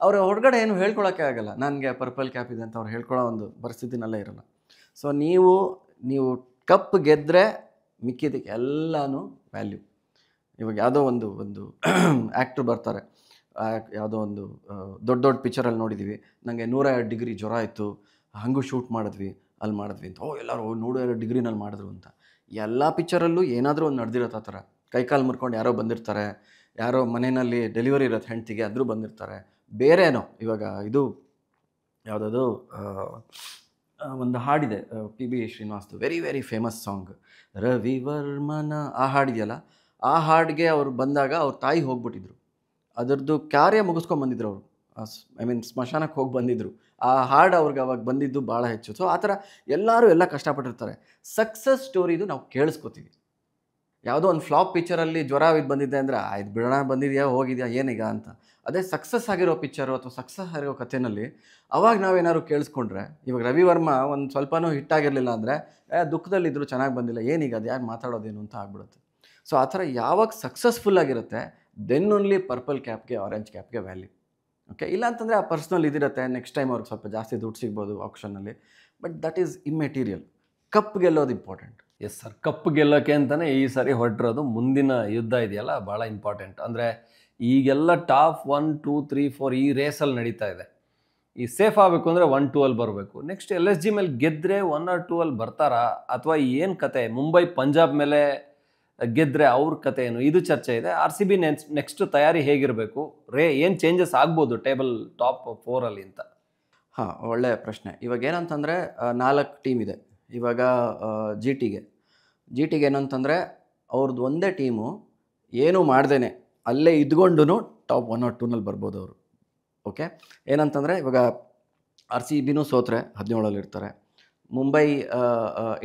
ಅವ್ರ ಹೊರಗಡೆ ಏನು ಹೇಳ್ಕೊಳಕ್ಕೆ ಆಗಲ್ಲ, ನನಗೆ ಪರ್ಪಲ್ ಕ್ಯಾಪ್ ಇದೆ ಅಂತ ಅವ್ರು ಹೇಳ್ಕೊಳ್ಳೋ ಒಂದು ಪರಿಸ್ಥಿತಿನಲ್ಲೇ ಇರಲ್ಲ. ಸೊ ನೀವು ಕಪ್ ಗೆದ್ದರೆ ಮಿಕ್ಕಿದ್ದಕ್ಕೆ ಎಲ್ಲನೂ ವ್ಯಾಲ್ಯೂ. ಇವಾಗ ಯಾವುದೋ ಒಂದು ಆ್ಯಕ್ಟ್ರು ಬರ್ತಾರೆ, ಯಾವುದೋ ಒಂದು ದೊಡ್ಡ ಪಿಕ್ಚರಲ್ಲಿ ನೋಡಿದ್ದೀವಿ, ನನಗೆ 102 ಡಿಗ್ರಿ ಜ್ವರ ಇತ್ತು, ಹಂಗೂ ಶೂಟ್ ಮಾಡಿದ್ವಿ, ಅಲ್ಲಿ ಮಾಡಿದ್ವಿ ಅಂತ. ಎಲ್ಲರೂ 102 ಡಿಗ್ರಿನಲ್ಲಿ ಮಾಡಿದ್ರು ಅಂತ. ಎಲ್ಲ ಪಿಕ್ಚರಲ್ಲೂ ಏನಾದರೂ ಒಂದು ನಡೆದಿರತ್ತೆ ಆ ಥರ. ಕೈಕಾಲು ಮುರ್ಕೊಂಡು ಯಾರೋ ಬಂದಿರ್ತಾರೆ, ಯಾರೋ ಮನೆಯಲ್ಲಿ ಡೆಲಿವರಿ ಇರೋದು ಹೆಂಡ್ತಿಗೆ, ಆದರೂ ಬಂದಿರ್ತಾರೆ. ಬೇರೆನೋ ಇವಾಗ ಇದು ಯಾವುದಾದ್ರು ಒಂದು ಹಾಡಿದೆ PB ಶ್ರೀನಿವಾಸ್ದು, ವೆರಿ ವೆರಿ ಫೇಮಸ್ ಸಾಂಗ್, ರವಿವರ್ಮನ ಆ ಹಾಡಿದೆಯಲ್ಲ, ಆ ಹಾಡಿಗೆ ಅವ್ರು ಬಂದಾಗ ಅವ್ರ ತಾಯಿ ಹೋಗ್ಬಿಟ್ಟಿದ್ರು, ಅದರದ್ದು ಕಾರ್ಯ ಮುಗಿಸ್ಕೊಂಡ್ಬಂದಿದ್ರು ಅವರು. ಐ ಮೀನ್ ಸ್ಮಶಾನಕ್ಕೆ ಹೋಗಿ ಬಂದಿದ್ರು. ಆ ಹಾಡು ಅವ್ರಿಗೆ ಅವಾಗ ಬಂದಿದ್ದು ಭಾಳ ಹೆಚ್ಚು. ಸೊ ಆ ಥರ ಎಲ್ಲರೂ ಎಲ್ಲ ಕಷ್ಟಪಟ್ಟಿರ್ತಾರೆ. ಸಕ್ಸಸ್ ಸ್ಟೋರಿದು ನಾವು ಕೇಳಿಸ್ಕೊತೀವಿ. ಯಾವುದೋ ಒಂದು ಫ್ಲಾಪ್ ಪಿಕ್ಚರಲ್ಲಿ ಜ್ವರ ಇದು ಬಂದಿದೆ ಅಂದರೆ ಆಯ್ತು ಬಿಡೋಣ, ಬಂದಿದೆಯಾ ಹೋಗಿದೆಯಾ ಏನೀಗ ಅಂತ. ಅದೇ ಸಕ್ಸಸ್ ಆಗಿರೋ ಪಿಕ್ಚರು ಅಥವಾ ಸಕ್ಸಸ್ ಆಗಿರೋ ಕಥೆನಲ್ಲಿ ಅವಾಗ ನಾವೇನಾದ್ರು ಕೇಳಿಸ್ಕೊಂಡ್ರೆ, ಇವಾಗ ರವಿವರ್ಮ ಒಂದು ಸ್ವಲ್ಪನೂ ಹಿಟ್ಟಾಗಿರಲಿಲ್ಲ ಅಂದರೆ ದುಃಖದಲ್ಲಿದ್ದರು, ಚೆನ್ನಾಗಿ ಬಂದಿಲ್ಲ, ಏನೀಗ ಅದು ಯಾರು ಮಾತಾಡೋದೇನು ಅಂತ ಆಗ್ಬಿಡುತ್ತೆ. ಸೊ ಆ ಥರ ಯಾವಾಗ ಸಕ್ಸಸ್ಫುಲ್ ಆಗಿರುತ್ತೆ ದೆನ್ ಓನ್ಲಿ ಪರ್ಪಲ್ ಕ್ಯಾಪ್ಗೆ ಆರೆಂಜ್ ಕ್ಯಾಪ್ಗೆ ವ್ಯಾಲ್ಯೂ. ಓಕೆ, ಇಲ್ಲ ಅಂತಂದರೆ ಆ ಪರ್ಸ್ನಲ್ ಇದಿರುತ್ತೆ, ನೆಕ್ಸ್ಟ್ ಟೈಮ್ ಅವ್ರಿಗೆ ಸ್ವಲ್ಪ ಜಾಸ್ತಿ ದುಡ್ಡು ಸಿಗ್ಬೋದು ಆಪ್ಷನಲ್ಲಿ, but that is immaterial. Cup ಗೆಲ್ಲೋದು ಇಂಪಾರ್ಟೆಂಟ್. ಎಸ್ ಸರ್, ಕಪ್ ಗೆಲ್ಲೋಕ್ಕೆ ಅಂತಲೇ ಈ ಸಾರಿ ಹೊರಟಿರೋದು. ಮುಂದಿನ ಯುದ್ಧ ಇದೆಯಲ್ಲ ಭಾಳ ಇಂಪಾರ್ಟೆಂಟ್. ಅಂದರೆ ಈಗೆಲ್ಲ ಟಾಪ್ 1, 2, 3, 4 ಈ ರೇಸಲ್ಲಿ ನಡೀತಾ ಇದೆ. ಈ ಸೇಫ್ ಆಗಬೇಕು ಅಂದರೆ 1-2 ಅಲ್ಲಿ ಬರಬೇಕು. ನೆಕ್ಸ್ಟ್ LSG ಮೇಲೆ ಗೆದ್ದರೆ 1 or 2 ಅಲ್ಲಿ ಬರ್ತಾರಾ, ಅಥವಾ ಏನು ಕತೆ? ಮುಂಬೈ ಪಂಜಾಬ್ ಮೇಲೆ ಗೆದ್ದರೆ ಅವ್ರ ಕತೆ ಏನು? ಇದು ಚರ್ಚೆ ಇದೆ. RCB ನೆಕ್ಸ್ಟ್ ತಯಾರಿ ಹೇಗಿರಬೇಕು, ಏನು ಚೇಂಜಸ್ ಆಗ್ಬೋದು ಟೇಬಲ್ ಟಾಪ್ 4 ಅಲ್ಲಿ ಅಂತ? ಹಾಂ, ಒಳ್ಳೆಯ ಪ್ರಶ್ನೆ. ಇವಾಗ ಏನಂತಂದರೆ 4 ಟೀಮ್ ಇದೆ ಇವಾಗ. ಜಿ ಟಿಗೆ ಏನಂತಂದರೆ ಅವ್ರದ್ದು ಒಂದೇ ಟೀಮು ಏನೂ ಮಾಡ್ದೇನೆ ಅಲ್ಲೇ ಇದ್ಕೊಂಡು ಟಾಪ್ 1 or 2ನಲ್ಲಿ ಬರ್ಬೋದು ಅವರು. ಓಕೆ, ಏನಂತಂದರೆ ಇವಾಗ RCBನೂ ಸೋತ್ರೆ 17ರಲ್ಲಿ ಇರ್ತಾರೆ. ಮುಂಬೈ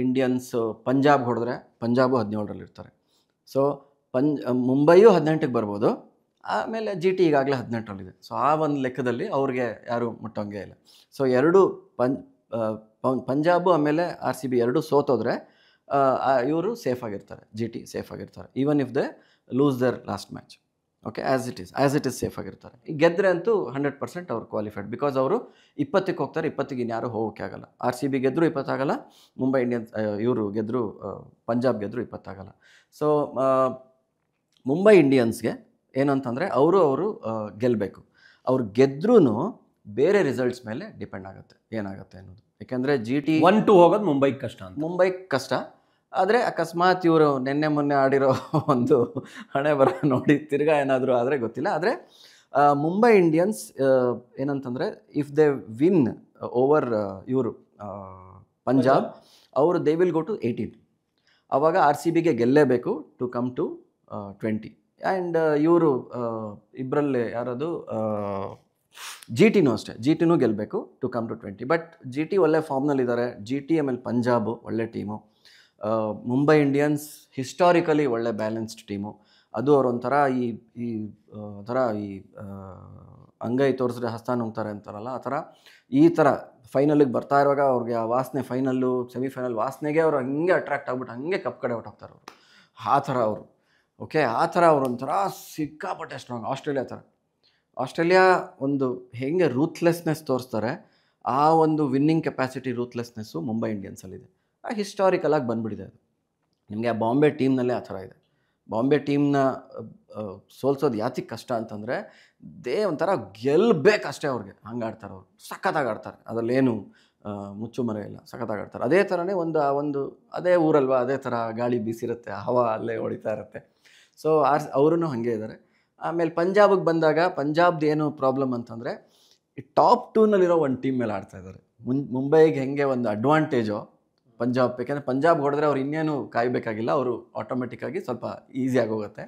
ಇಂಡಿಯನ್ಸ್ ಪಂಜಾಬ್ ಹೊಡೆದ್ರೆ ಪಂಜಾಬು 17ರಲ್ಲಿ ಇರ್ತಾರೆ. ಸೊ ಮುಂಬೈಯೂ 18ಕ್ಕೆ ಬರ್ಬೋದು. ಆಮೇಲೆ GT ಈಗಾಗಲೇ 18ರಲ್ಲಿದೆ. ಸೊ ಆ ಒಂದು ಲೆಕ್ಕದಲ್ಲಿ ಅವ್ರಿಗೆ ಯಾರು ಮುಟ್ಟೋಂಗೆ ಇಲ್ಲ. ಸೊ ಎರಡು ಪಂಜಾಬು ಆಮೇಲೆ RCB ಎರಡೂ ಸೋತೋದ್ರೆ ಇವರು ಸೇಫ್ ಆಗಿರ್ತಾರೆ, GT ಸೇಫ್ ಆಗಿರ್ತಾರೆ, even if they lose their last match. Okay, as it is safe ಆಗಿರ್ತಾರೆ. ಈಗ ಗೆದ್ದರೆ ಅಂತೂ 100% ಅವ್ರು ಕ್ವಾಲಿಫೈಡ್, ಬಿಕಾಸ್ ಅವರು 20ಕ್ಕೆ ಹೋಗ್ತಾರೆ. 20ಗೆ ಇನ್ಯಾರು ಹೋಗೋಕ್ಕೆ ಆಗಲ್ಲ. RCB ಗೆದ್ದರೂ 20 ಆಗಲ್ಲ, ಮುಂಬೈ ಇಂಡಿಯನ್ಸ್ ಇವರು ಗೆದ್ದರು, ಪಂಜಾಬ್ ಗೆದ್ದರು 20 ಆಗಲ್ಲ. ಸೊ ಮುಂಬೈ ಇಂಡಿಯನ್ಸ್ಗೆ ಏನಂತಂದರೆ ಅವರು ಗೆಲ್ಲಬೇಕು. ಅವ್ರು ಗೆದ್ರೂ ಬೇರೆ ರಿಸಲ್ಟ್ಸ್ ಮೇಲೆ ಡಿಪೆಂಡ್ ಆಗುತ್ತೆ ಏನಾಗುತ್ತೆ ಅನ್ನೋದು. ಯಾಕೆಂದರೆ GT 1-2 ಹೋಗೋದು ಮುಂಬೈಗೆ ಕಷ್ಟ ಅಂತ. ಮುಂಬೈಗೆ ಕಷ್ಟ. ಆದರೆ ಅಕಸ್ಮಾತ್ ಇವರು ಮೊನ್ನೆ ಆಡಿರೋ ಒಂದು ಹಣೆ ಬರ ನೋಡಿ ತಿರ್ಗಾ ಏನಾದರೂ ಆದರೆ ಗೊತ್ತಿಲ್ಲ. ಆದರೆ ಮುಂಬೈ ಇಂಡಿಯನ್ಸ್ ಏನಂತಂದರೆ ಇಫ್ ದೇ ವಿನ್ ಓವರ್ ಇವರು ಪಂಜಾಬ್, ಅವರು ದೇ ವಿಲ್ ಗೋ ಟು 18. ಆವಾಗ RCBಗೆ ಗೆಲ್ಲೇಬೇಕು ಟು ಕಮ್ ಟು 20. ಆ್ಯಂಡ್ ಇವರು ಇಬ್ಬರಲ್ಲಿ ಯಾರದು GTನೂ ಅಷ್ಟೇ, GTನೂ ಗೆಲ್ಲಬೇಕು to come to 20. But GT ಒಳ್ಳೆ ಫಾರ್ಮ್ನಲ್ಲಿದ್ದಾರೆ. GT ಆಮೇಲೆ ಪಂಜಾಬು ಒಳ್ಳೆ ಟೀಮು. ಮುಂಬೈ ಇಂಡಿಯನ್ಸ್ ಹಿಸ್ಟಾರಿಕಲಿ ಒಳ್ಳೆ ಬ್ಯಾಲೆನ್ಸ್ಡ್ ಟೀಮು. ಅದು ಅವರೊಂಥರ ಈ ಅಂಗೈ ತೋರಿಸಿದ್ರೆ ಹಸ್ತ ನುಂಗ್ತಾರೆ ಅಂತಾರಲ್ಲ, ಆ ಥರ ಈ ಥರ ಫೈನಲಿಗೆ ಬರ್ತಾ ಇರುವಾಗ ಅವ್ರಿಗೆ ಆ ವಾಸನೆ, ಫೈನಲ್ಲು ಸೆಮಿಫೈನಲ್ ವಾಸನೆಗೆ ಅವರು ಹಂಗೆ ಅಟ್ರಾಕ್ಟ್ ಆಗ್ಬಿಟ್ಟು ಹಂಗೆ ಕಪ್ ಕಡೆ ಹೊಟ್ಟೋಗ್ತಾರೆ ಅವರು. ಆ ಥರ ಅವರು. ಓಕೆ, ಆ ಥರ ಅವರೊಂಥರ ಸಿಕ್ಕಾಪಟ್ಟೆ ಸ್ಟ್ರಾಂಗ್. ಆಸ್ಟ್ರೇಲಿಯಾ ಒಂದು ಹೆಂಗೆ ರೂತ್ಲೆಸ್ನೆಸ್ ತೋರಿಸ್ತಾರೆ, ಆ ಒಂದು ವಿನ್ನಿಂಗ್ ಕೆಪಾಸಿಟಿ, ರೂತ್ಲೆಸ್ನೆಸ್ಸು ಮುಂಬೈ ಇಂಡಿಯನ್ಸಲ್ಲಿದೆ. ಹಿಸ್ಟಾರಿಕಲಾಗಿ ಬಂದುಬಿಟ್ಟಿದೆ ಅದು. ನಿಮಗೆ ಆ ಬಾಂಬೆ ಟೀಮ್ನಲ್ಲೇ ಆ ಥರ ಇದೆ. ಬಾಂಬೆ ಟೀಮ್ನ ಸೋಲ್ಸೋದು ಯಾತಿಗೆ ಕಷ್ಟ ಅಂತಂದರೆ ಒಂಥರ ಗೆಲ್ಲಬೇಕಷ್ಟೇ ಅವ್ರಿಗೆ. ಹಂಗೆ ಆಡ್ತಾರೆ ಅವರು, ಸಖತ್ತಾಗಿ ಆಡ್ತಾರೆ, ಅದರಲ್ಲೇನು ಮುಚ್ಚುಮರೆ ಇಲ್ಲ, ಸಖತ್ತಾಗಿ ಆಡ್ತಾರೆ. ಅದೇ ಥರನೇ ಒಂದು ಅದೇ ಊರಲ್ವ, ಅದೇ ಥರ ಗಾಳಿ ಬೀಸಿರುತ್ತೆ, ಹವಾ ಅಲ್ಲೇ ಹೊಡಿತಾ ಇರುತ್ತೆ. ಸೊ ಅವರೂ ಹಾಗೆ ಇದ್ದಾರೆ. ಆಮೇಲೆ ಪಂಜಾಬಿಗೆ ಬಂದಾಗ ಪಂಜಾಬ್ದು ಏನು ಪ್ರಾಬ್ಲಮ್ ಅಂತಂದರೆ ಈ ಟಾಪ್ 2ನಲ್ಲಿರೋ ಒಂದು ಟೀಮ್ ಮೇಲೆ ಆಡ್ತಾ ಇದ್ದಾರೆ. ಮುಂಬೈಗೆ ಹೆಂಗೆ ಒಂದು ಅಡ್ವಾಂಟೇಜೋ ಪಂಜಾಬ್, ಯಾಕೆಂದರೆ ಪಂಜಾಬ್ ಹೊಡೆದ್ರೆ ಅವ್ರು ಇನ್ನೇನು ಕಾಯಬೇಕಾಗಿಲ್ಲ, ಅವರು ಆಟೋಮೆಟಿಕ್ಕಾಗಿ ಸ್ವಲ್ಪ ಈಸಿಯಾಗಿ ಹೋಗುತ್ತೆ.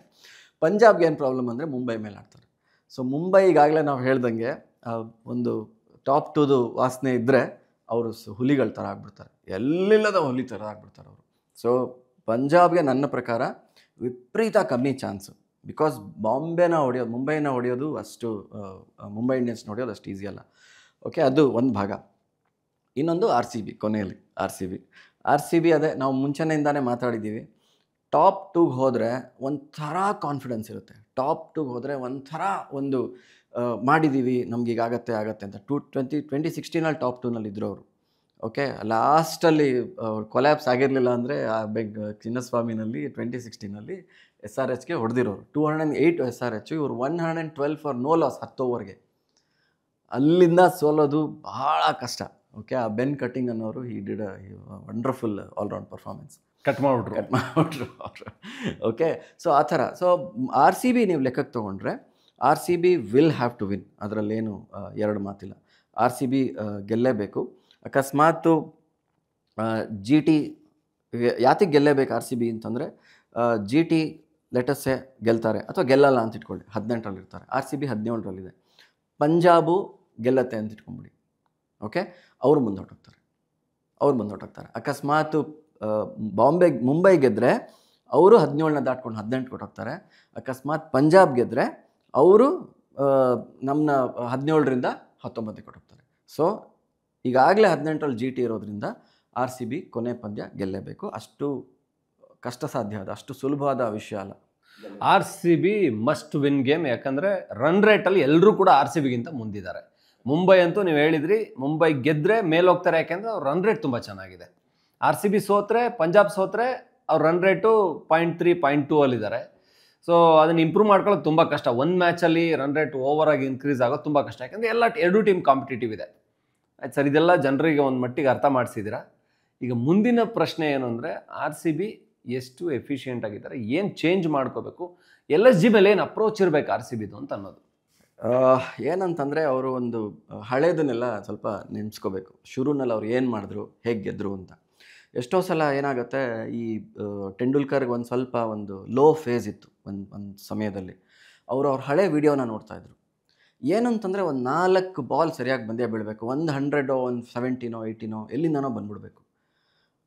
ಪಂಜಾಬ್ಗೆ ಏನು ಪ್ರಾಬ್ಲಮ್ ಅಂದರೆ ಮುಂಬೈ ಮೇಲೆ ಆಡ್ತಾರೆ. ಸೊ ಮುಂಬೈ ಈಗಾಗಲೇ ನಾವು ಹೇಳ್ದಂಗೆ ಒಂದು ಟಾಪ್ 2ದು ವಾಸನೆ ಇದ್ದರೆ ಅವರು ಹುಲಿಗಳ ಥರ ಆಗ್ಬಿಡ್ತಾರೆ, ಎಲ್ಲಿಲ್ಲದ ಹುಲಿ ಥರ ಆಗ್ಬಿಡ್ತಾರೆ ಅವರು. ಸೊ ಪಂಜಾಬ್ಗೆ ನನ್ನ ಪ್ರಕಾರ ವಿಪರೀತ ಕಮ್ಮಿ ಚಾನ್ಸು. ಬಿಕಾಸ್ ಮುಂಬೈನ ಹೊಡೆಯೋದು ಅಷ್ಟು ಮುಂಬೈ ಇಂಡಿಯನ್ಸ್ ಹೊಡೆಯೋದು ಅಷ್ಟು ಈಸಿ ಅಲ್ಲ. ಓಕೆ, ಅದು ಒಂದು ಭಾಗ. ಇನ್ನೊಂದು RCB. ಕೊನೆಯಲ್ಲಿ RCB ಅದೇ ನಾವು ಮುಂಚೆಯಿಂದಾನೇ ಮಾತಾಡಿದ್ದೀವಿ. ಟಾಪ್ 2ಗೆ ಹೋದರೆ ಒಂಥರ ಕಾನ್ಫಿಡೆನ್ಸ್ ಇರುತ್ತೆ. ಟಾಪ್ 2ಗೆ ಹೋದರೆ ಒಂಥರ ಒಂದು ಮಾಡಿದ್ದೀವಿ, ನಮ್ಗೀಗ ಆಗತ್ತೆ ಅಂತ. 2016 ಟಾಪ್ 2ನಲ್ಲಿ ಇದ್ರು ಅವರು. ಓಕೆ, ಲಾಸ್ಟಲ್ಲಿ ಕೊಲ್ಯಾಪ್ಸ್ ಆಗಿರಲಿಲ್ಲ ಅಂದರೆ ಆ ಚಿನ್ನಸ್ವಾಮಿನಲ್ಲಿ 2016 SRHಗೆ ಹೊಡೆದಿರೋರು 208 SRH, ಇವರು 112 ಫಾರ್ ನೋ ಲಾಸ್ 10 ಓವರ್ಗೆ. ಅಲ್ಲಿಂದ ಸೋಲೋದು ಭಾಳ ಕಷ್ಟ. ಓಕೆ, ಆ ಬೆನ್ ಕಟ್ಟಿಂಗ್ ಅನ್ನೋರು he did wonderful allround performance. Cut ಮಾಡಿಬಿಟ್ರು. ಓಕೆ, ಸೊ ಆ ಥರ. ಸೊ RCB ನೀವು ಲೆಕ್ಕಕ್ಕೆ ತೊಗೊಂಡ್ರೆ RCB will have to win, ಅದರಲ್ಲೇನು ಎರಡು ಮಾತಿಲ್ಲ. RCB ಗೆಲ್ಲೇಬೇಕು. ಅಕಸ್ಮಾತು GT ಯಾತಿಗೆ ಗೆಲ್ಲೇಬೇಕು RCB ಅಂತಂದರೆ, GT ಲೆಟಸ್ಸೇ ಗೆಲ್ತಾರೆ ಅಥವಾ ಗೆಲ್ಲಲ್ಲ ಅಂತ ಇಟ್ಕೊಳ್ಳಿ, 18ರಲ್ಲಿರ್ತಾರೆ. RCB 17ರಲ್ಲಿದೆ. ಪಂಜಾಬು ಗೆಲ್ಲತ್ತೆ ಅಂತ ಇಟ್ಕೊಂಬಿಡಿ. ಓಕೆ, ಅವರು ಮುಂದೋಗ್ತಾರೆ. ಅಕಸ್ಮಾತು ಮುಂಬೈ ಗೆದ್ದರೆ ಅವರು 17ನ ದಾಟ್ಕೊಂಡು 18 ಕೊಟ್ಟೋಗ್ತಾರೆ. ಅಕಸ್ಮಾತ್ ಪಂಜಾಬ್ ಗೆದ್ದರೆ ಅವರು ನಮ್ಮನ್ನ 17ರಿಂದ 19 ಕೊಟ್ಟೋಗ್ತಾರೆ. ಸೊ ಈಗಾಗಲೇ 18ರಲ್ಲಿ GT ಇರೋದ್ರಿಂದ RCB ಕೊನೆ ಪಂದ್ಯ ಗೆಲ್ಲೇಬೇಕು. ಅಷ್ಟು ಕಷ್ಟ ಸಾಧ್ಯ, ಅದು ಅಷ್ಟು ಸುಲಭವಾದ ವಿಷಯ ಅಲ್ಲ. RCB must win game. ಯಾಕಂದರೆ ರನ್ ರೇಟಲ್ಲಿ ಎಲ್ಲರೂ ಕೂಡ RCBಗಿಂತ ಮುಂದಿದ್ದಾರೆ. ಮುಂಬೈ ಅಂತೂ ನೀವು ಹೇಳಿದ್ರಿ, ಮುಂಬೈ ಗೆದ್ದರೆ ಮೇಲೋಗ್ತಾರೆ, ಯಾಕೆಂದರೆ ಅವ್ರ ರನ್ ರೇಟ್ ತುಂಬ ಚೆನ್ನಾಗಿದೆ. RCB ಸೋತ್ರೆ, ಪಂಜಾಬ್ ಸೋತ್ರೆ ಅವ್ರ ರನ್ ರೇಟು 0.3 0.2 ಅಲ್ಲಿದ್ದಾರೆ. ಸೊ ಅದನ್ನು ಇಂಪ್ರೂವ್ ಮಾಡ್ಕೊಳ್ಳೋದು ತುಂಬ ಕಷ್ಟ. ಒಂದು ಮ್ಯಾಚಲ್ಲಿ ರನ್ ರೇಟ್ ಓವರಾಗಿ ಇನ್ಕ್ರೀಸ್ ಆಗೋದು ತುಂಬ ಕಷ್ಟ, ಯಾಕಂದರೆ ಎರಡು ಟೀಮ್ ಕಾಂಪಿಟೇಟಿವ್ ಇದೆ. ಆಯ್ತು ಸರ್, ಇದೆಲ್ಲ ಜನರಿಗೆ ಒಂದು ಮಟ್ಟಿಗೆ ಅರ್ಥ ಮಾಡಿಸಿದ್ದೀರಾ. ಈಗ ಮುಂದಿನ ಪ್ರಶ್ನೆ ಏನು ಅಂದರೆ, RCB ಎಷ್ಟು ಎಫಿಷಿಯೆಂಟ್ ಆಗಿದ್ದಾರೆ, ಏನು ಚೇಂಜ್ ಮಾಡ್ಕೋಬೇಕು, LSG ಮೇಲೆ ಏನು ಅಪ್ರೋಚ್ ಇರಬೇಕು RCBದು ಅಂತ ಅನ್ನೋದು. ಏನಂತಂದರೆ, ಅವರು ಒಂದು ಹಳೇದನ್ನೆಲ್ಲ ಸ್ವಲ್ಪ ನೆನೆಸ್ಕೋಬೇಕು. ಶುರುನಲ್ಲಿ ಅವ್ರು ಏನು ಮಾಡಿದ್ರು, ಹೇಗೆ ಗೆದ್ದರು ಅಂತ. ಎಷ್ಟೋ ಸಲ ಏನಾಗುತ್ತೆ, ಈ ಟೆಂಡೂಲ್ಕರ್ಗೆ ಒಂದು ಸ್ವಲ್ಪ ಒಂದು ಲೋ ಫೇಸ್ ಇತ್ತು ಒಂದು ಸಮಯದಲ್ಲಿ. ಅವ್ರ ಹಳೆ ವೀಡಿಯೋನ ನೋಡ್ತಾಯಿದ್ರು. ಏನಂತಂದರೆ, ಒಂದು 4 ಬಾಲ್ ಸರಿಯಾಗಿ ಬಂದೇ ಬೀಳಬೇಕು. ಒಂದು 100 ಒಂದು 70 80 ಎಲ್ಲಿಂದನೋ ಬಂದ್ಬಿಡ್ಬೇಕು.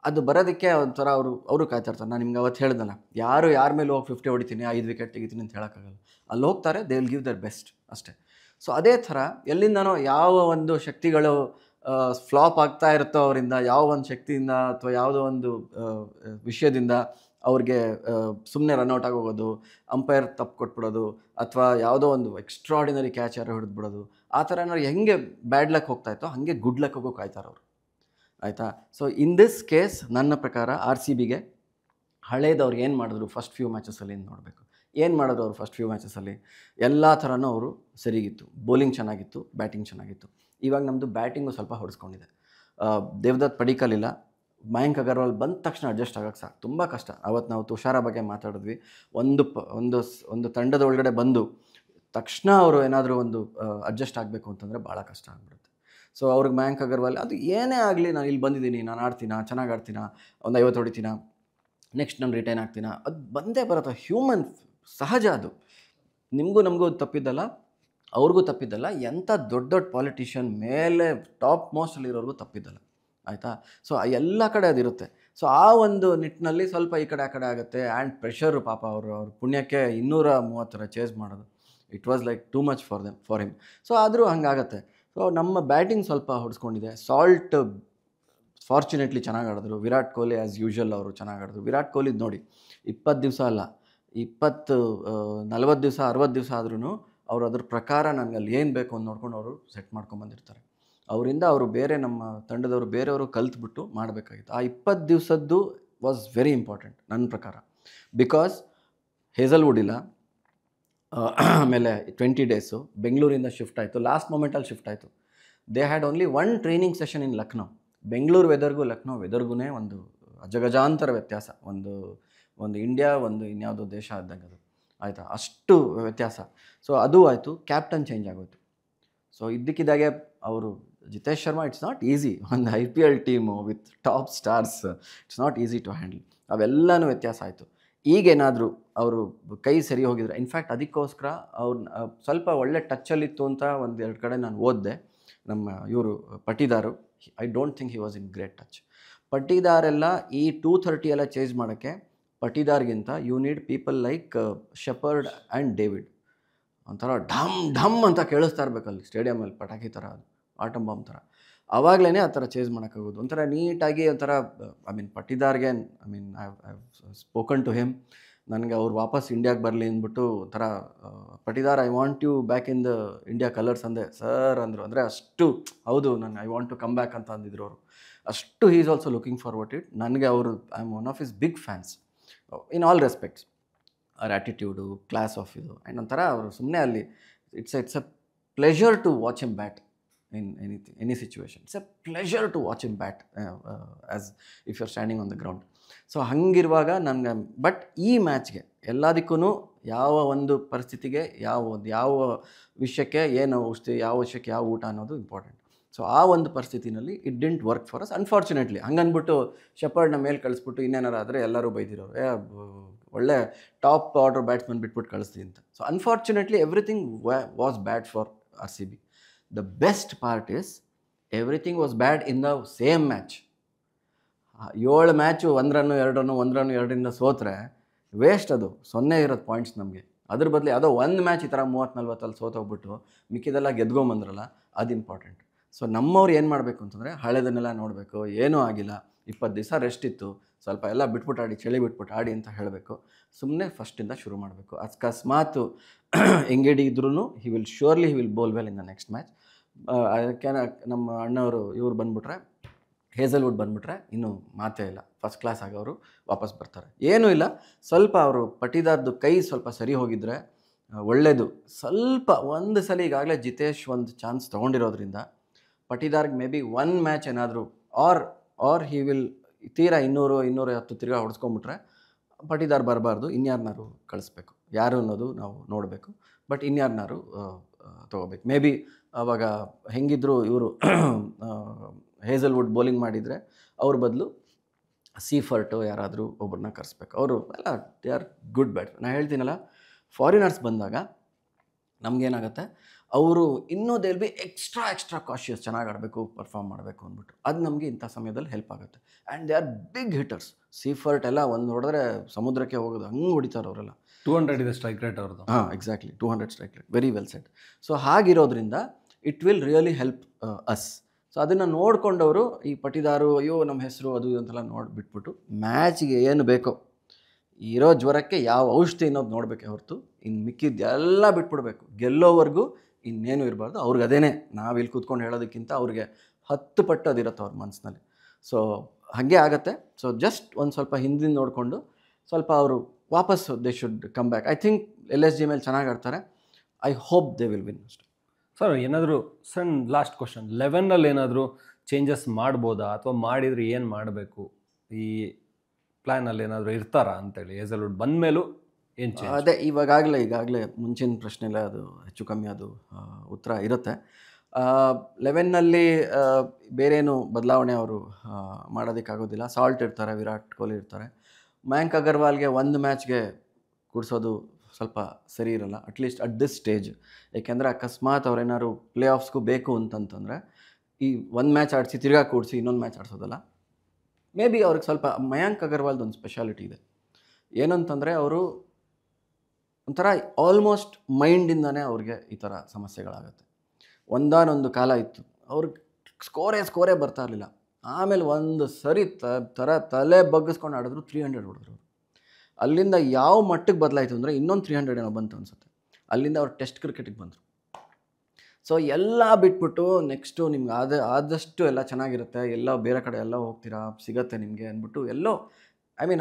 ಅದು ಬರೋದಕ್ಕೆ ಒಂಥರ ಅವರು ಕಾಯ್ತಾಯಿರ್ತಾರೆ. ನಾನು ನಿಮ್ಗೆ ಅವತ್ತು ಹೇಳ್ದಲ್ಲ, ಯಾರ ಮೇಲೆ ಹೋಗಿ 50 ಹೊಡಿತೀನಿ, 5 ವಿಕೆಟ್ ತೆಗಿತೀನಿ ಅಂತ ಹೇಳೋಕ್ಕಾಗಲ್ಲ. ಅಲ್ಲಿ ಹೋಗ್ತಾರೆ, they will give their best ಅಷ್ಟೇ. ಸೊ ಅದೇ ಥರ ಎಲ್ಲಿಂದನೋ ಯಾವ ಒಂದು ಶಕ್ತಿಗಳು ಫ್ಲಾಪ್ ಆಗ್ತಾ ಇರುತ್ತೋ ಅವರಿಂದ, ಯಾವ ಒಂದು ಶಕ್ತಿಯಿಂದ ಅಥವಾ ಯಾವುದೋ ಒಂದು ವಿಷಯದಿಂದ ಅವ್ರಿಗೆ ಸುಮ್ಮನೆ ರನ್ಔಟ್ ಆಗೋಗೋದು, ಅಂಪೈರ್ ತಪ್ಪು ಕೊಟ್ಬಿಡೋದು, ಅಥವಾ ಯಾವುದೋ ಒಂದು ಎಕ್ಸ್ಟ್ರಾಡಿನರಿ ಕ್ಯಾಚ್ ಯಾರೋ ಹಿಡಿದ್ಬಿಡೋದು, ಆ ಥರ ಏನಾದ್ರು ಹೆಂಗೆ ಬ್ಯಾಡ್ ಲಕ್ ಹೋಗ್ತಾಯಿತ್ತೋ ಹಾಗೆ ಗುಡ್ ಲಕ್ ಹೋಗೋ ಕಾಯ್ತಾರೆ ಅವರು. ಆಯಿತಾ? ಸೊ ಇನ್ ದಿಸ್ ಕೇಸ್ ನನ್ನ ಪ್ರಕಾರ RCBಗೆ ಹಳೇದವ್ರು ಏನು ಮಾಡಿದ್ರು ಫಸ್ಟ್ ಫ್ಯೂ ಮ್ಯಾಚಸಲ್ಲಿ ನೋಡಬೇಕು. ಏನು ಮಾಡಿದ್ರು ಅವರು ಫಸ್ಟ್ ಫ್ಯೂ ಮ್ಯಾಚಸಲ್ಲಿ ಎಲ್ಲ ಥರನೂ ಅವರು ಸರಿಗಿತ್ತು. ಬೌಲಿಂಗ್ ಚೆನ್ನಾಗಿತ್ತು, ಬ್ಯಾಟಿಂಗ್ ಚೆನ್ನಾಗಿತ್ತು. ಇವಾಗ ನಮ್ಮದು ಬ್ಯಾಟಿಂಗು ಸ್ವಲ್ಪ ಹೊಡೆಸ್ಕೊಂಡಿದೆ. ದೇವದತ್ ಪಡಿಕಲ್ ಇಲ್ಲ, ಮಯಾಂಕ್ ಅಗರ್ವಾಲ್ ಬಂದ ತಕ್ಷಣ ಅಡ್ಜಸ್ಟ್ ಆಗೋಕ್ಕೆ ಸಾಕು, ತುಂಬ ಕಷ್ಟ. ಅವತ್ತು ನಾವು ತುಷಾರ ಬಗ್ಗೆ ಮಾತಾಡಿದ್ವಿ. ಒಂದು ತಂಡದ ಒಳಗಡೆ ಬಂದು ತಕ್ಷಣ ಅವರು ಏನಾದರೂ ಒಂದು ಅಡ್ಜಸ್ಟ್ ಆಗಬೇಕು ಅಂತಂದರೆ ಭಾಳ ಕಷ್ಟ ಆಗಿಬಿಡುತ್ತೆ. ಸೊ ಅವ್ರಿಗೆ ಮಯಾಂಕ್ ಅಗರ್ವಾಲ್ ಅದು ಏನೇ ಆಗಲಿ, ನಾನು ಇಲ್ಲಿ ಬಂದಿದ್ದೀನಿ, ನಾನು ಆಡ್ತೀನ, ಚೆನ್ನಾಗಿ ಆಡ್ತೀನ, ಒಂದು 50 ಹೊಡಿತೀನ, ನೆಕ್ಸ್ಟ್ ನಾನು ರಿಟೈನ್ ಆಗ್ತೀನ, ಅದು ಬಂದೇ ಬರುತ್ತೆ. ಹ್ಯೂಮನ್ ಸಹಜ ಅದು. ನಿಮಗೂ ನಮಗೂ ತಪ್ಪಿದ್ದಲ್ಲ, ಅವ್ರಿಗೂ ತಪ್ಪಿದ್ದಲ್ಲ, ಎಂಥ ದೊಡ್ಡ ಪಾಲಿಟಿಷಿಯನ್ ಮೇಲೆ ಟಾಪ್ ಮೋಸ್ಟಲ್ಲಿರೋರ್ಗೂ ತಪ್ಪಿದ್ದಲ್ಲ. ಆಯಿತಾ? ಸೊ ಎಲ್ಲ ಕಡೆ ಅದಿರುತ್ತೆ. ಸೊ ಆ ಒಂದು ನಿಟ್ಟಿನಲ್ಲಿ ಸ್ವಲ್ಪ ಈ ಕಡೆ ಆ ಕಡೆ ಆಗುತ್ತೆ. ಆ್ಯಂಡ್ ಪ್ರೆಷರು ಪಾಪ ಅವ್ರ ಪುಣ್ಯಕ್ಕೆ 230 ಚೇಸ್ ಮಾಡೋದು, it was like too much for him. So ಆದರೂ ಹಂಗಾಗತ್ತೆ. ಸೊ ನಮ್ಮ ಬ್ಯಾಟಿಂಗ್ ಸ್ವಲ್ಪ ಹೊಡೆಸ್ಕೊಂಡಿದೆ. ಸಾಲ್ಟ್ ಫಾರ್ಚುನೇಟ್ಲಿ ಚೆನ್ನಾಗಿ ಆಡಿದ್ರು. ವಿರಾಟ್ ಕೊಹ್ಲಿ ಆ್ಯಸ್ ಯೂಶ್ವಲ್ ಅವರು ಚೆನ್ನಾಗಿ ಆಡಿದ್ರು. ವಿರಾಟ್ ಕೊಹ್ಲಿ ನೋಡಿ, 20 ದಿವಸ ಅಲ್ಲ, 40 ದಿವಸ 60 ದಿವಸ ಆದ್ರೂ ಅವರು ಅದ್ರ ಪ್ರಕಾರ ನನಗೆ ಅಲ್ಲಿ ಏನು ಬೇಕು ಅಂತ ನೋಡ್ಕೊಂಡು ಅವರು ಸೆಟ್ ಮಾಡ್ಕೊಂಬಂದಿರ್ತಾರೆ. ಅವರಿಂದ ಅವರು ಬೇರೆ ನಮ್ಮ ತಂಡದವರು ಬೇರೆಯವರು ಕಲ್ತ್ಬಿಟ್ಟು ಮಾಡಬೇಕಾಗಿತ್ತು. ಆ 20 ದಿವಸದ್ದು ವಾಸ್ ವೆರಿ ಇಂಪಾರ್ಟೆಂಟ್ ನನ್ನ ಪ್ರಕಾರ. ಬಿಕಾಸ್ ಹೇಸಲ್ವುಡ್ ಇಲ್ಲ, ಆಮೇಲೆ 20 ಡೇಸು ಬೆಂಗಳೂರಿಂದ ಶಿಫ್ಟ್ ಆಯಿತು, ಲಾಸ್ಟ್ ಮೂಮೆಂಟಲ್ಲಿ ಶಿಫ್ಟ್ ಆಯಿತು. They had only 1 training session in Lucknow. Bengaluru ವೆದರ್ಗೂ ಲಕ್ನೋ ವೆದರ್ಗೂ ಒಂದು ಅಜಗಜಾಂತರ ವ್ಯತ್ಯಾಸ. ಒಂದು ಇಂಡಿಯಾ, ಒಂದು ಇನ್ಯಾವುದೋ ದೇಶ ಆದಂಗೆ ಅದು. ಆಯಿತಾ? ಅಷ್ಟು ವ್ಯತ್ಯಾಸ. ಸೊ ಅದು ಆಯಿತು. ಕ್ಯಾಪ್ಟನ್ ಚೇಂಜ್ ಆಗೋಯ್ತು. ಸೊ ಇದ್ದಕ್ಕಿದ್ದಾಗೆ ಅವರು Jitesh Sharma, it's not easy. ಒಂದು IPL team with top stars, it's not easy to handle. ಅವೆಲ್ಲನೂ ವ್ಯತ್ಯಾಸ ಆಯಿತು. ಈಗೇನಾದರೂ ಅವರು ಕೈ ಸರಿ ಹೋಗಿದ್ರೆ, ಇನ್ಫ್ಯಾಕ್ಟ್ ಅದಕ್ಕೋಸ್ಕರ ಅವ್ರು ಸ್ವಲ್ಪ ಒಳ್ಳೆ ಟಚ್ಚಲ್ಲಿತ್ತು ಅಂತ 1-2 ಕಡೆ ನಾನು ಓದಿದೆ. ನಮ್ಮ ಇವರು Patidar, I don't think he was in great touch. ಪಟಿದಾರೆಲ್ಲ ಈ 230 ಎಲ್ಲ ಚೇಂಜ್ ಮಾಡೋಕ್ಕೆ ಪಟಿದಾರ್ಗಿಂತ you need people like Shepherd and David. ಒಂಥರ ಢಮ್ ಢಮ್ ಅಂತ ಕೇಳಿಸ್ತಾ ಇರಬೇಕಲ್ಲಿ ಸ್ಟೇಡಿಯಮಲ್ಲಿ ಪಟಾಕಿ ಥರ, ಅದು ಆಟಮ್ ಬಾಂಬ್ ಥರ. ಆವಾಗಲೇ ಆ ಥರ ಚೇಂಜ್ ಮಾಡೋಕ್ಕಾಗೋದು. ಒಂಥರ ನೀಟಾಗಿ ಒಂಥರ ಪಟಿದಾರ್ಗೆ ಐ ಸ್ಪೋಕನ್ ಟು ಹಿಮ್. ನನಗೆ ಅವ್ರು ವಾಪಸ್ ಇಂಡಿಯಾಗೆ ಬರಲಿ ಅಂದ್ಬಿಟ್ಟು ಒಂಥರ Patidar I want you back in the India colours ಅಂದೆ. ಸರ್ ಅಂದರು. ಅಂದರೆ ಅಷ್ಟು ಹೌದು, ನಾನು I want to come back ಅಂತ ಅಂದಿದ್ರು ಅವರು. ಅಷ್ಟು he is also looking forward it. ನನಗೆ ಅವರು I am one of his big fans in all respects. ಅವ್ರ ಆ್ಯಟಿಟ್ಯೂಡು, ಕ್ಲಾಸ್ ಆಫ್ ಇದು, ಆ್ಯಂಡ್ ಒಂಥರ ಅವರು ಸುಮ್ಮನೆ ಅಲ್ಲಿ it's a pleasure to watch him bat in any situation. It's a pleasure to watch him bat as if you're standing on the ground. So ಹಂಗಿರುವಾಗ ನನಗೆ but ಈ ಮ್ಯಾಚ್ಗೆ ಎಲ್ಲದಕ್ಕೂ ಯಾವ ಒಂದು ಪರಿಸ್ಥಿತಿಗೆ ಯಾವ ವಿಷಯಕ್ಕೆ ಏನು ಔಷಧಿ, ಯಾವ ವಿಷಯಕ್ಕೆ ಯಾವ ಊಟ ಅನ್ನೋದು ಇಂಪಾರ್ಟೆಂಟ್. ಸೊ ಆ ಒಂದು ಪರಿಸ್ಥಿತಿನಲ್ಲಿ it didn't work for us unfortunately. ಹಂಗನ್ಬಿಟ್ಟು ಶೆಪರ್ಡ್ನ ಮೇಲೆ ಕಳಿಸ್ಬಿಟ್ಟು ಇನ್ನೇನಾರು ಆದರೆ ಎಲ್ಲರೂ ಬೈದಿರೋರು, ಒಳ್ಳೆ ಟಾಪ್ ಆರ್ಡರ್ ಬ್ಯಾಟ್ಸ್ಮನ್ ಬಿಟ್ಬಿಟ್ಟು ಕಳಿಸ್ತೀವಿ ಅಂತ. So unfortunately everything was bad for RCB. The best part is everything was bad in the same match. 7 match 1 run 2 run 1 run 2ರಿಂದ ಸೋತ್ರೆ ವೇಸ್ಟ್, ಅದು 0 ಇರೋದು ಪಾಯಿಂಟ್ಸ್ ನಮಗೆ. ಅದ್ರ ಬದಲು ಯಾವುದೋ ಒಂದು ಮ್ಯಾಚ್ ಈ ಥರ 30-40 ಸೋತೋಗ್ಬಿಟ್ಟು ಮಿಕ್ಕಿದೆಲ್ಲ ಗೆದ್ಕೊಂಬಂದ್ರಲ್ಲ, ಅದು ಇಂಪಾರ್ಟೆಂಟ್. ಸೊ ನಮ್ಮವ್ರು ಏನು ಮಾಡಬೇಕು ಅಂತಂದರೆ ಹಳೆದನ್ನೆಲ್ಲ ನೋಡಬೇಕು. ಏನೂ ಆಗಿಲ್ಲ, 20 ದಿವಸ ರೆಸ್ಟ್ ಇತ್ತು, ಸ್ವಲ್ಪ ಎಲ್ಲ ಬಿಟ್ಬಿಟ್ಟು ಆಡಿ, ಚಳಿ ಬಿಟ್ಬಿಟ್ಟು ಆಡಿ ಅಂತ ಹೇಳಬೇಕು. ಸುಮ್ಮನೆ ಫಸ್ಟಿಂದ ಶುರು ಮಾಡಬೇಕು. ಅಕಸ್ಮಾತ್ ಎಂಗೇಡಿ ಇದ್ರೂ he will bowl well in the next match. ಅದಕ್ಕೆ ನಮ್ಮ ಅಣ್ಣವರು ಇವ್ರು ಬಂದುಬಿಟ್ರೆ, ಹೇಸಲ್ವುಡ್ ಬಂದುಬಿಟ್ರೆ ಇನ್ನೂ ಮಾತೇ ಇಲ್ಲ, ಫಸ್ಟ್ ಕ್ಲಾಸ್ ಆಗೋರು ವಾಪಸ್ ಬರ್ತಾರೆ. ಏನೂ ಇಲ್ಲ, ಸ್ವಲ್ಪ ಅವರು ಪಟಿದಾರ್ದು ಕೈ ಸ್ವಲ್ಪ ಸರಿ ಹೋಗಿದ್ರೆ ಒಳ್ಳೆಯದು. ಸ್ವಲ್ಪ ಒಂದು ಸಲ ಈಗಾಗಲೇ ಜಿತೇಶ್ ಒಂದು ಚಾನ್ಸ್ ತೊಗೊಂಡಿರೋದ್ರಿಂದ ಪಟಿದಾರ್ಗೆ ಮೇ ಬಿ 1 ಮ್ಯಾಚ್ ಏನಾದರೂ ಆರ್ ಹಿ ವಿಲ್ ತೀರಾ 200-210 ತಿರ್ಗಾ ಹೊಡೆಸ್ಕೊಂಬಿಟ್ರೆ ಪಟಿದಾರ್ ಬರಬಾರ್ದು, ಇನ್ಯಾರನ್ನಾರು ಕಳಿಸ್ಬೇಕು. ಯಾರು ಅನ್ನೋದು ನಾವು ನೋಡಬೇಕು. ಬಟ್ ಇನ್ಯಾರನ್ನಾರು ತೊಗೋಬೇಕು. ಮೇ ಬಿ ಆವಾಗ ಹೆಂಗಿದ್ರು ಇವರು ಹೇಸಲ್ವುಡ್ ಬೌಲಿಂಗ್ ಮಾಡಿದರೆ ಅವ್ರ ಬದಲು ಸೀಫರ್ಟು ಯಾರಾದರೂ ಒಬ್ಬರನ್ನ ಕರೆಸ್ಬೇಕು. ಅವರು ಎಲ್ಲ ದೇ ಆರ್ ಗುಡ್ ಬ್ಯಾಟ್. ನಾನು ಹೇಳ್ತೀನಲ್ಲ, ಫಾರಿನರ್ಸ್ ಬಂದಾಗ ನಮಗೇನಾಗುತ್ತೆ, ಅವರು ಇನ್ನೂ they will be extra cautious, ಚೆನ್ನಾಗಿ ಆಡಬೇಕು, ಪರ್ಫಾರ್ಮ್ ಮಾಡಬೇಕು ಅಂದ್ಬಿಟ್ಟು. ಅದು ನಮಗೆ ಇಂಥ ಸಮಯದಲ್ಲಿ ಹೆಲ್ಪ್ ಆಗುತ್ತೆ. And they are big hitters. Seifert ಎಲ್ಲ ಒಂದು ಹೊಡೆದ್ರೆ ಸಮುದ್ರಕ್ಕೆ ಹೋಗೋದು, ಹಂಗೆ ಹೊಡಿತಾರೆ ಅವರೆಲ್ಲ. 200 ಇದೆ ಸ್ಟ್ರೈಕ್ ರೇಟ್ ಅವ್ರದ್ದು. Exactly 200 strike rate, very well set. So ಹಾಗಿರೋದ್ರಿಂದ it will really help us. So ಅದನ್ನು ನೋಡಿಕೊಂಡವರು ಈ ಪಟಿದಾರು ಅಯ್ಯೋ ನಮ್ಮ ಹೆಸರು ಅದು ಅಂತೆಲ್ಲ ನೋಡಿಬಿಟ್ಬಿಟ್ಟು ಮ್ಯಾಚಿಗೆ ಏನು ಬೇಕೋ, ಇರೋ ಜ್ವರಕ್ಕೆ ಯಾವ ಔಷಧಿ ಅನ್ನೋದು ನೋಡಬೇಕೆ ಹೊರತು ಇನ್ನು ಮಿಕ್ಕಿದ್ದು ಎಲ್ಲ ಬಿಟ್ಬಿಡ್ಬೇಕು. ಗೆಲ್ಲೋವರೆಗೂ ಇನ್ನೇನು ಇರಬಾರ್ದು. ಅವ್ರಿಗೆ ಅದೇನೇ, ನಾವು ಇಲ್ಲಿ ಕೂತ್ಕೊಂಡು ಹೇಳೋದಕ್ಕಿಂತ ಅವ್ರಿಗೆ 10 ಪಟ್ಟು ಅದಿರುತ್ತೆ ಅವ್ರ ಮನಸ್ಸಿನಲ್ಲಿ. ಸೊ ಹಾಗೆ ಆಗುತ್ತೆ. ಸೊ ಜಸ್ಟ್ ಒಂದು ಸ್ವಲ್ಪ ಹಿಂದಿನ ನೋಡಿಕೊಂಡು ಸ್ವಲ್ಪ ಅವರು ವಾಪಸ್ they should come back. I think LSG ಮೇಲೆ ಚೆನ್ನಾಗಿ ಆಡ್ತಾರೆ. I hope they will win ಅಷ್ಟೆ. ಸರ್ ಏನಾದರೂ ಸಣ್ಣ ಲಾಸ್ಟ್ ಕ್ವಶನ್, 11ನಲ್ಲಿ ಏನಾದರೂ ಚೇಂಜಸ್ ಮಾಡ್ಬೋದಾ, ಅಥವಾ ಮಾಡಿದರೆ ಏನು ಮಾಡಬೇಕು, ಈ ಪ್ಲ್ಯಾನಲ್ಲಿ ಏನಾದರೂ ಇರ್ತಾರಾ ಅಂತೇಳಿ? ಹೇಸಲ್ವುಡ್ ಬಂದ ಮೇಲೂ ಏನು ಚೇಂಜ್? ಅದೇ ಈಗಾಗಲೇ ಮುಂಚಿನ ಪ್ರಶ್ನೆಲ್ಲ ಅದು ಹೆಚ್ಚು ಕಮ್ಮಿ ಅದು ಉತ್ತರ ಇರುತ್ತೆ. 11ನಲ್ಲಿ ಬೇರೇನು ಬದಲಾವಣೆ ಅವರು ಮಾಡೋದಕ್ಕಾಗೋದಿಲ್ಲ. ಸಾಲ್ಟ್ ಇರ್ತಾರೆ, ವಿರಾಟ್ ಕೊಹ್ಲಿ ಇರ್ತಾರೆ. ಮಯಾಂಕ್ ಅಗರ್ವಾಲ್ಗೆ 1 ಮ್ಯಾಚ್ಗೆ ಕೂಡಿಸೋದು ಸ್ವಲ್ಪ ಸರಿ ಇರಲ್ಲ, ಅಟ್ಲೀಸ್ಟ್ ಅಟ್ ದಿಸ್ ಸ್ಟೇಜ್. ಏಕೆಂದರೆ ಅಕಸ್ಮಾತ್ ಅವ್ರೇನಾದ್ರು ಪ್ಲೇ ಆಫ್ಸ್ಗೂ ಬೇಕು ಅಂತಂತಂದರೆ ಈ 1 ಮ್ಯಾಚ್ ಆಡಿಸಿ ತಿರ್ಗಾ ಕೂಡಿಸಿ ಇನ್ನೊಂದು ಮ್ಯಾಚ್ ಆಡಿಸೋದಲ್ಲ. ಮೇ ಬಿ ಅವ್ರಿಗೆ ಸ್ವಲ್ಪ ಮಯಾಂಕ್ ಅಗರ್ವಾಲ್ದು ಒಂದು ಸ್ಪೆಷಾಲಿಟಿ ಇದೆ. ಏನಂತಂದರೆ ಅವರು ಒಂಥರ ಆಲ್ಮೋಸ್ಟ್ ಮೈಂಡಿಂದನೇ ಅವ್ರಿಗೆ ಈ ಥರ ಸಮಸ್ಯೆಗಳಾಗುತ್ತೆ. ಒಂದಾನೊಂದು ಕಾಲ ಇತ್ತು ಅವ್ರಿಗೆ ಸ್ಕೋರೇ ಬರ್ತಾ ಇರಲಿಲ್ಲ. ಆಮೇಲೆ ಒಂದು ಸರಿ ತಲೆ ಬಗ್ಗಿಸ್ಕೊಂಡು ಆಡಿದ್ರು, 300 ಹೊಡೆದ್ರು. ಅಲ್ಲಿಂದ ಯಾವ ಮಟ್ಟಕ್ಕೆ ಬದಲಾಯಿತು ಅಂದರೆ ಇನ್ನೊಂದು 300 ಏನೋ ಬಂತು ಅನಿಸುತ್ತೆ. ಅಲ್ಲಿಂದ ಅವ್ರು ಟೆಸ್ಟ್ ಕ್ರಿಕೆಟಿಗೆ ಬಂದರು. ಸೊ ಎಲ್ಲ ಬಿಟ್ಬಿಟ್ಟು ನೆಕ್ಸ್ಟು ನಿಮ್ಗೆ ಆದಷ್ಟು ಎಲ್ಲ ಚೆನ್ನಾಗಿರುತ್ತೆ, ಎಲ್ಲ ಬೇರೆ ಕಡೆ ಎಲ್ಲ ಹೋಗ್ತೀರಾ, ಸಿಗತ್ತೆ ನಿಮಗೆ ಅಂದ್ಬಿಟ್ಟು ಎಲ್ಲೋ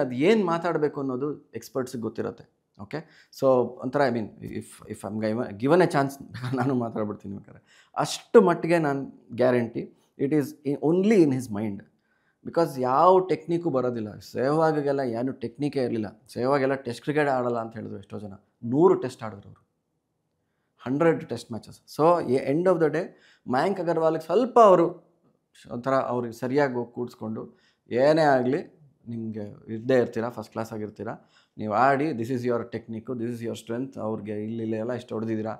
ಅದು ಏನು ಮಾತಾಡಬೇಕು ಅನ್ನೋದು ಎಕ್ಸ್ಪರ್ಟ್ಸಿಗೆ ಗೊತ್ತಿರುತ್ತೆ. ಓಕೆ, ಸೊ ಒಂಥರ if I'm given A chance ನಾನು ಮಾತಾಡ್ಬಿಡ್ತೀನಿ ಬೇಕಾದ್ರೆ. ಅಷ್ಟು ಮಟ್ಟಿಗೆ ನಾನು guarantee it is only in his mind. Because ಯಾವ ಟೆಕ್ನಿಕ್ಕು ಬರೋದಿಲ್ಲ. ಸೆಹ್ವಾಗೆಲ್ಲ ಏನು ಟೆಕ್ನಿಕೇ ಇರಲಿಲ್ಲ. ಸೆಹ್ವಾಗೆಲ್ಲ ಟೆಸ್ಟ್ ಕ್ರಿಕೆಟ್ ಆಡಲ್ಲ ಅಂತ ಹೇಳಿದ್ರು ಎಷ್ಟೋ ಜನ. 100 ಟೆಸ್ಟ್ ಆಡಿದ್ರು ಅವರು, 100 test matches. So end of the day Mayank ಅಗರ್ವಾಲ್ಗೆ ಸ್ವಲ್ಪ ಅವರು ಒಂಥರ ಅವ್ರಿಗೆ ಸರಿಯಾಗಿ ಹೋಗಿ ಕೂಡಿಸ್ಕೊಂಡು ಏನೇ ಆಗಲಿ ನಿಮಗೆ ಇದ್ದೇ ಇರ್ತೀರಾ, ಫಸ್ಟ್ ಕ್ಲಾಸ್ ಆಗಿರ್ತೀರಾ, ನೀವು ಆಡಿ, this is your technique, this is your strength. ಅವ್ರಿಗೆ ಇಲ್ಲೆಲ್ಲ ಇಷ್ಟು ಹೊಡೆದಿದ್ದೀರಾ.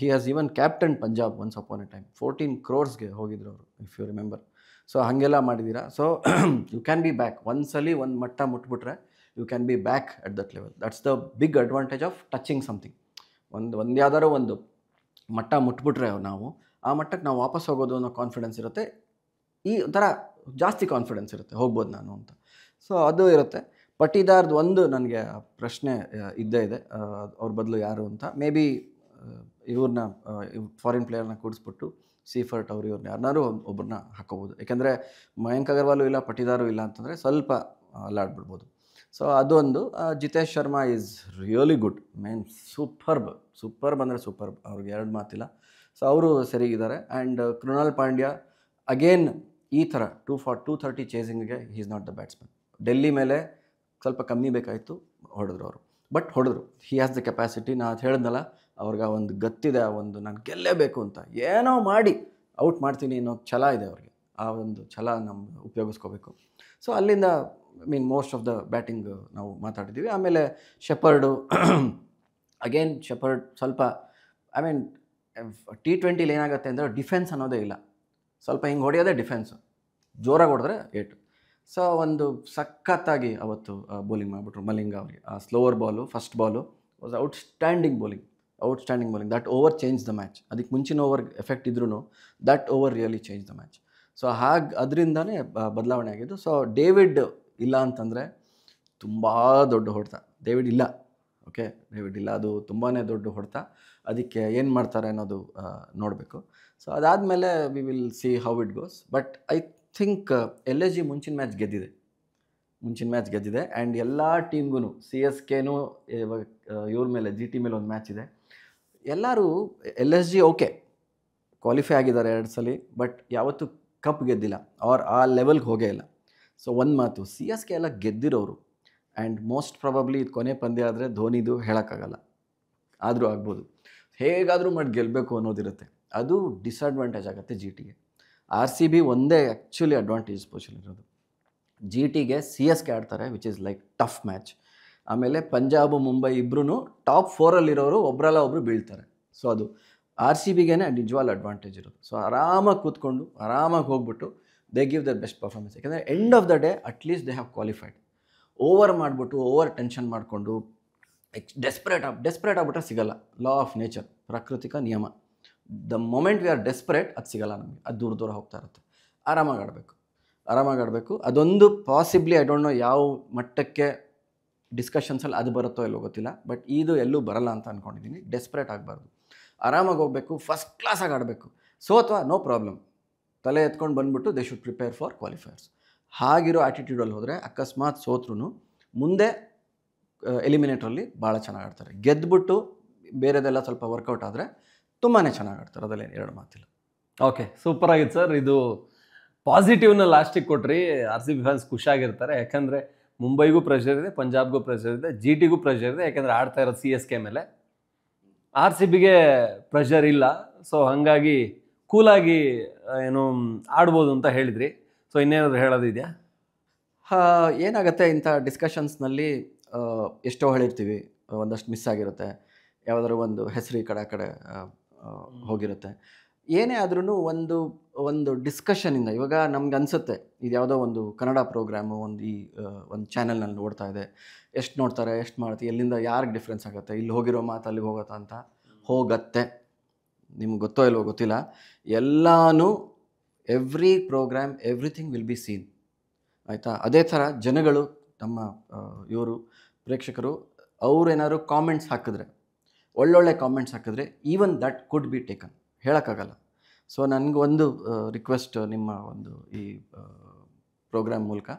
He has even captain Punjab once upon a time. 14 crores ಹೋಗಿದ್ರು ಅವರು, ಇಫ್ ಯು ರಿಮೆಂಬರ್. ಸೊ ಹಾಗೆಲ್ಲ ಮಾಡಿದ್ದೀರಾ. So you can be back. ಒಂದ್ಸಲಿ ಒಂದು ಮಟ್ಟ ಮುಟ್ಬಿಟ್ರೆ you can be back at that level. That's the big advantage of touching something. ಒಂದು ಯಾವ್ದಾರೋ ಒಂದು ಮಟ್ಟ ಮುಟ್ಬಿಟ್ರೆ ನಾವು ಆ ಮಟ್ಟಕ್ಕೆ ನಾವು ವಾಪಸ್ ಹೋಗೋದು ಅನ್ನೋ ಕಾನ್ಫಿಡೆನ್ಸ್ ಇರುತ್ತೆ. ಈ ಒಂಥರ ಜಾಸ್ತಿ ಕಾನ್ಫಿಡೆನ್ಸ್ ಇರುತ್ತೆ, ಹೋಗ್ಬೋದು ನಾನು ಅಂತ. ಸೊ ಅದು ಇರುತ್ತೆ. ಪಟಿದಾರ್ದು ಒಂದು ನನಗೆ ಪ್ರಶ್ನೆ ಇದ್ದೇ ಇದೆ, ಅವ್ರ ಬದಲು ಯಾರು ಅಂತ. ಮೇ ಬಿ ಇವ್ರನ್ನ ಫಾರಿನ್ ಪ್ಲೇಯರ್ನ ಕೂಡಿಸ್ಬಿಟ್ಟು ಸೀಫರ್ಟ್ ಅವರು ಇವ್ರನ್ನ ಯಾರನ್ನಾರು ಒಬ್ಬರನ್ನ ಹಾಕೋಬೋದು. ಯಾಕೆಂದರೆ ಮಯಾಂಕ್ ಅಗರ್ವಾಲು ಇಲ್ಲ, ಪಟಿದಾರು ಇಲ್ಲ ಅಂತಂದರೆ ಸ್ವಲ್ಪ ಅಲ್ಲಾಡ್ಬಿಡ್ಬೋದು. ಸೊ ಅದೊಂದು. Jitesh Sharma is really good man, superb ಅಂದರೆ ಸೂಪರ್ಬ್, ಅವ್ರಿಗೆ ಎರಡು ಮಾತಿಲ್ಲ. ಸೊ ಅವರು ಸರಿಗಿದ್ದಾರೆ. ಆ್ಯಂಡ್ ಕೃಣಾಲ್ ಪಾಂಡ್ಯ ಅಗೇನ್ ಈ ಥರ 230 ಚೇಸಿಂಗಿಗೆ he is not the batsman. Delhi ಮೇಲೆ ಸ್ವಲ್ಪ ಕಮ್ಮಿ ಬೇಕಾಯಿತು, ಹೊಡೆದ್ರು ಅವರು. ಬಟ್ ಹೊಡೆದ್ರು. He has the capacity. ನಾನು ಅದು ಹೇಳಿದ್ನಲ್ಲ, ಅವ್ರಿಗೆ ಒಂದು ಗತ್ತಿದೆ, ಒಂದು ನಾನು ಗೆಲ್ಲೇಬೇಕು ಅಂತ, ಏನೋ ಮಾಡಿ ಔಟ್ ಮಾಡ್ತೀನಿ ಅನ್ನೋ ಛಲ ಇದೆ ಅವ್ರಿಗೆ. ಆ ಒಂದು ಛಲ ನಮ್ಮ ಉಪಯೋಗಿಸ್ಕೋಬೇಕು. ಸೊ ಅಲ್ಲಿಂದ ಮೋಸ್ಟ್ ಆಫ್ ದ ಬ್ಯಾಟಿಂಗ್ ನಾವು ಮಾತಾಡಿದ್ದೀವಿ. ಆಮೇಲೆ ಶೆಪರ್ಡು ಅಗೇನ್ ಶೆಪರ್ಡ್ ಸ್ವಲ್ಪ T20 ಏನಾಗುತ್ತೆ ಅಂದರೆ ಡಿಫೆನ್ಸ್ ಅನ್ನೋದೇ ಇಲ್ಲ. ಸ್ವಲ್ಪ ಹಿಂಗೆ ಹೊಡೆಯೋದೇ ಡಿಫೆನ್ಸು, ಜೋರಾಗಿ ಹೊಡೆದ್ರೆ ಏಟು. ಸೊ ಒಂದು ಸಖತ್ತಾಗಿ ಅವತ್ತು ಬೌಲಿಂಗ್ ಮಾಡಿಬಿಟ್ರು ಮಲಿಂಗ ಅವರಿಗೆ. ಆ slower ball, first ball was outstanding bowling. That over change the match. ಅದಕ್ಕೆ ಮುಂಚಿನ ಓವರ್ ಎಫೆಕ್ಟ್ ಇದ್ರೂ that over really change the match. So ಅದರಿಂದನೇ ಬದಲಾವಣೆ ಆಗಿದ್ದು. ಸೊ ಡೇವಿಡ್ ಇಲ್ಲ ಅಂತಂದರೆ ತುಂಬ ದೊಡ್ಡ ಹೊಡೆತ. ಡೇವಿಡ್ ಇಲ್ಲ, ಅದು ತುಂಬಾ ದೊಡ್ಡ ಹೊಡೆತ. ಅದಕ್ಕೆ ಏನು ಮಾಡ್ತಾರೆ ಅನ್ನೋದು ನೋಡಬೇಕು. ಸೊ ಅದಾದಮೇಲೆ we will see how it goes. But I think LSG ಮುಂಚಿನ ಮ್ಯಾಚ್ ಗೆದ್ದಿದೆ. ಆ್ಯಂಡ್ ಎಲ್ಲ ಟೀಮ್ಗೂ CSKನೂ ಇವಾಗ ಇವ್ರ ಮೇಲೆ GT ಮೇಲೆ ಒಂದು ಮ್ಯಾಚ್ ಇದೆ. ಎಲ್ಲರೂ LSG ಓಕೆ ಕ್ವಾಲಿಫೈ ಆಗಿದ್ದಾರೆ 2 ಸಲ, ಬಟ್ ಯಾವತ್ತೂ ಕಪ್ ಗೆದ್ದಿಲ್ಲ, ಆ ಲೆವೆಲ್ಗೆ ಹೋಗೇ ಇಲ್ಲ. ಸೊ ಒಂದು ಮಾತು, CSK ಎಲ್ಲ ಗೆದ್ದಿರೋರು. ಆ್ಯಂಡ್ ಮೋಸ್ಟ್ ಪ್ರಾಬಬ್ಲಿ ಇದು ಕೊನೆ ಪಂದ್ಯ ಆದರೆ ಧೋನಿದು ಹೇಳೋಕ್ಕಾಗಲ್ಲ, ಆದರೂ ಆಗ್ಬೋದು. ಹೇಗಾದರೂ ಮಾಡಿ ಗೆಲ್ಲಬೇಕು ಅನ್ನೋದಿರುತ್ತೆ. ಅದು ಡಿಸ್ಅಡ್ವಾಂಟೇಜ್ ಆಗುತ್ತೆ GTಗೆ. RCB ಒಂದೇ ಆ್ಯಕ್ಚುಲಿ ಅಡ್ವಾಂಟೇಜ್ ಪೊಸಿಷನ್ ಇರೋದು. GTಗೆ CSK ಆಡ್ತಾರೆ, which is like tough match. ಆಮೇಲೆ ಪಂಜಾಬ್, ಮುಂಬೈ ಇಬ್ಬರೂ ಟಾಪ್ 4ಅಲ್ಲಿರೋರು ಒಬ್ಬರಲ್ಲ ಒಬ್ಬರು ಬೀಳ್ತಾರೆ. ಸೊ ಅದು RCBಗೆ ನಿಜವಾದ ಅಡ್ವಾಂಟೇಜ್ ಇರೋದು. ಸೊ ಆರಾಮಾಗಿ ಕೂತ್ಕೊಂಡು ಆರಾಮಾಗಿ ಹೋಗ್ಬಿಟ್ಟು they give the best performance. ಯಾಕೆಂದರೆ end of the day at least they have qualified. Over ಮಾಡಿಬಿಟ್ಟು ಓವರ್ ಟೆನ್ಷನ್ ಮಾಡಿಕೊಂಡು ಡೆಸ್ಪರೇಟ್ ಆಗಿಬಿಟ್ರೆ ಸಿಗಲ್ಲ. ಲಾ ಆಫ್ ನೇಚರ್, ಪ್ರಾಕೃತಿಕ ನಿಯಮ. The moment we are desperate ಅದು ಸಿಗಲ್ಲ ನಮಗೆ, ಅದು ದೂರ ಹೋಗ್ತಾ ಇರುತ್ತೆ. ಆರಾಮಾಗಿ ಆಡಬೇಕು. ಅದೊಂದು ಪಾಸಿಬ್ಲಿ ಐ ಡೋಂಟ್ ನೋ ಯಾವ ಮಟ್ಟಕ್ಕೆ ಡಿಸ್ಕಷನ್ಸಲ್ಲಿ ಅದು ಬರುತ್ತೋ ಎಲ್ಲೋ ಗೊತ್ತಿಲ್ಲ, ಬಟ್ ಇದು ಎಲ್ಲೂ ಬರಲ್ಲ ಅಂತ ಅಂದ್ಕೊಂಡಿದ್ದೀನಿ. ಡೆಸ್ಪರೇಟ್ ಆಗಬಾರ್ದು, ಆರಾಮಾಗಿ ಹೋಗಬೇಕು, ಫಸ್ಟ್ ಕ್ಲಾಸಾಗಿ ಆಡಬೇಕು. ಸೋತ್ವಾ ನೋ ಪ್ರಾಬ್ಲಮ್, ತಲೆ ಎತ್ಕೊಂಡು ಬಂದುಬಿಟ್ಟು they should prepare for qualifiers. ಹಾಗಿರೋ ಆ್ಯಟಿಟ್ಯೂಡಲ್ಲಿ ಹೋದರೆ ಅಕಸ್ಮಾತ್ ಸೋತ್ರೂ ಮುಂದೆ ಎಲಿಮಿನೇಟ್ರಲ್ಲಿ ಭಾಳ ಚೆನ್ನಾಗಿ ಆಡ್ತಾರೆ. ಗೆದ್ದುಬಿಟ್ಟು ಬೇರೆದೆಲ್ಲ ಸ್ವಲ್ಪ ವರ್ಕೌಟ್ ಆದರೆ ತುಂಬಾ ಚೆನ್ನಾಗಿ ಆಡ್ತಾರೆ, ಅದರಲ್ಲಿ ಎರಡು ಮಾತಿಲ್ಲ. ಓಕೆ, ಸೂಪರ್ ಆಗಿತ್ತು ಸರ್. ಇದು ಪಾಸಿಟಿವ್ನ ಲಾಸ್ಟಿಗೆ ಕೊಟ್ರಿ. RCB ಫ್ಯಾನ್ಸ್ ಖುಷಿಯಾಗಿರ್ತಾರೆ. ಯಾಕಂದರೆ ಮುಂಬೈಗೂ ಪ್ರೆಷರ್ ಇದೆ, ಪಂಜಾಬ್ಗೂ ಪ್ರೆಷರ್ ಇದೆ, GTಗೂ ಪ್ರೆಷರ್ ಇದೆ. ಯಾಕೆಂದರೆ ಆಡ್ತಾ ಇರೋದು CSK ಮೇಲೆ. RCBಗೆ ಪ್ರೆಷರ್ ಇಲ್ಲ. ಸೊ ಹಾಗಾಗಿ ಕೂಲಾಗಿ ಏನು ಆಡ್ಬೋದು ಅಂತ ಹೇಳಿದ್ರಿ. ಸೊ ಇನ್ನೇನಾದ್ರು ಹೇಳೋದಿದೆಯಾ? ಏನಾಗುತ್ತೆ ಇಂಥ ಡಿಸ್ಕಷನ್ಸ್ನಲ್ಲಿ, ಎಷ್ಟೋ ಹೇಳಿರ್ತೀವಿ, ಒಂದಷ್ಟು ಮಿಸ್ ಆಗಿರುತ್ತೆ, ಯಾವುದಾದ್ರು ಒಂದು ಹೆಸರು ಈ ಕಡೆ ಹೋಗಿರುತ್ತೆ. ಏನೇ ಆದ್ರೂ ಒಂದು ಡಿಸ್ಕಷನಿಂದ ಇವಾಗ ನಮ್ಗೆ ಅನಿಸುತ್ತೆ, ಇದು ಯಾವುದೋ ಒಂದು ಕನ್ನಡ ಪ್ರೋಗ್ರಾಮು ಒಂದು ಚಾನಲ್ನಲ್ಲಿ ನೋಡ್ತಾ ಇದೆ, ಎಷ್ಟು ನೋಡ್ತಾರೆ, ಎಷ್ಟು ಮಾಡ್ತೀವಿ, ಎಲ್ಲಿಂದ ಯಾರಿಗೆ ಡಿಫ್ರೆನ್ಸ್ ಆಗುತ್ತೆ, ಇಲ್ಲಿ ಹೋಗಿರೋ ಮಾತು ಅಲ್ಲಿಗೆ ಹೋಗುತ್ತಾ ಅಂತ ಹೋಗುತ್ತೆ. ನಿಮ್ಗೆ ಗೊತ್ತೋ ಇಲ್ವೋ ಗೊತ್ತಿಲ್ಲ, ಎಲ್ಲನೂ every program everything will be seen, ಆಯಿತಾ? ಅದೇ ಥರ ಜನಗಳು, ನಮ್ಮ ಇವರು ಪ್ರೇಕ್ಷಕರು, ಅವರೇನಾದ್ರು ಕಾಮೆಂಟ್ಸ್ ಹಾಕಿದ್ರೆ, ಒಳ್ಳೊಳ್ಳೆ ಕಾಮೆಂಟ್ಸ್ ಹಾಕಿದ್ರೆ, even that could be taken, ಹೇಳೋಕ್ಕಾಗಲ್ಲ. ಸೊ ನನಗೊಂದು ರಿಕ್ವೆಸ್ಟ್, ನಿಮ್ಮ ಒಂದು ಈ ಪ್ರೋಗ್ರಾಮ್ ಮೂಲಕ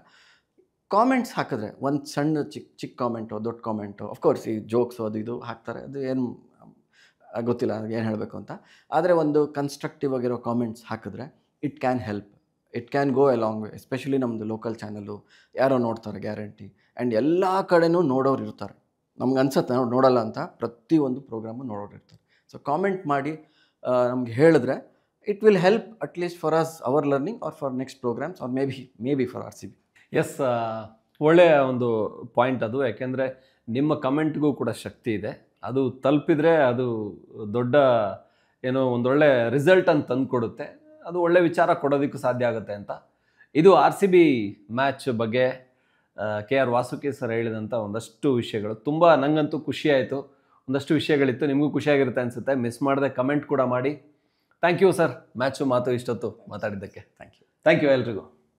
ಕಾಮೆಂಟ್ಸ್ ಹಾಕಿದ್ರೆ, ಒಂದು ಸಣ್ಣ ಚಿಕ್ಕ ಕಾಮೆಂಟು, ದೊಡ್ಡ ಕಾಮೆಂಟು, ಅಫ್ಕೋರ್ಸ್ ಈ ಜೋಕ್ಸು ಅದು ಇದು ಹಾಕ್ತಾರೆ, ಅದು ಏನು ಗೊತ್ತಿಲ್ಲ ಏನು ಹೇಳಬೇಕು ಅಂತ. ಆದರೆ ಒಂದು ಕನ್ಸ್ಟ್ರಕ್ಟಿವ್ ಆಗಿರೋ ಕಾಮೆಂಟ್ಸ್ ಹಾಕಿದ್ರೆ it can help, it can go A long way. Especially ನಮ್ಮದು ಲೋಕಲ್ ಚಾನಲ್ಲು ಯಾರೋ ನೋಡ್ತಾರೆ ಗ್ಯಾರಂಟಿ. ಆ್ಯಂಡ್ ಎಲ್ಲ ಕಡೆನೂ ನೋಡೋರು ಇರ್ತಾರೆ, ನಮ್ಗೆ ಅನ್ಸುತ್ತೆ ನೋಡಲ್ಲ ಅಂತ, ಪ್ರತಿಯೊಂದು ಪ್ರೋಗ್ರಾಮು ನೋಡೋರು ಇರ್ತಾರೆ. ಸೊ ಕಾಮೆಂಟ್ ಮಾಡಿ ನಮ್ಗೆ ಹೇಳಿದ್ರೆ it will help at least for us, our learning, or for next programs, or maybe for RCB. Yes, ಒಳ್ಳೆಯ ಒಂದು ಪಾಯಿಂಟ್ ಅದು. ಯಾಕೆಂದರೆ ನಿಮ್ಮ ಕಮೆಂಟ್ಗೂ ಕೂಡ ಶಕ್ತಿ ಇದೆ. ಅದು ತಲುಪಿದರೆ ಅದು ದೊಡ್ಡ ಏನೋ ಒಂದೊಳ್ಳೆ ರಿಸಲ್ಟ್ ಅಂತ ತಂದು ಕೊಡುತ್ತೆ. ಅದು ಒಳ್ಳೆ ವಿಚಾರ ಕೊಡೋದಕ್ಕೂ ಸಾಧ್ಯ ಆಗುತ್ತೆ ಅಂತ. ಇದು RCB ಮ್ಯಾಚ್ ಬಗ್ಗೆ ಕೆ ಆರ್ ವಾಸುಕಿ ಸರ್ ಹೇಳಿದಂಥ ಒಂದಷ್ಟು ವಿಷಯಗಳು ತುಂಬ ನಂಗಂತೂ ಖುಷಿ ಆಯಿತು. ಒಂದಷ್ಟು ವಿಷಯಗಳಿತ್ತು, ನಿಮಗೂ ಖುಷಿಯಾಗಿರುತ್ತೆ ಅನಿಸುತ್ತೆ. ಮಿಸ್ ಮಾಡದೆ ಕಮೆಂಟ್ ಕೂಡ ಮಾಡಿ. ಥ್ಯಾಂಕ್ ಯು ಸರ್, ಮ್ಯಾಚು ಮಾತು ಇಷ್ಟೊತ್ತು ಮಾತಾಡಿದ್ದಕ್ಕೆ. Thank you. ಥ್ಯಾಂಕ್ ಯು ಎಲ್ರಿಗೂ.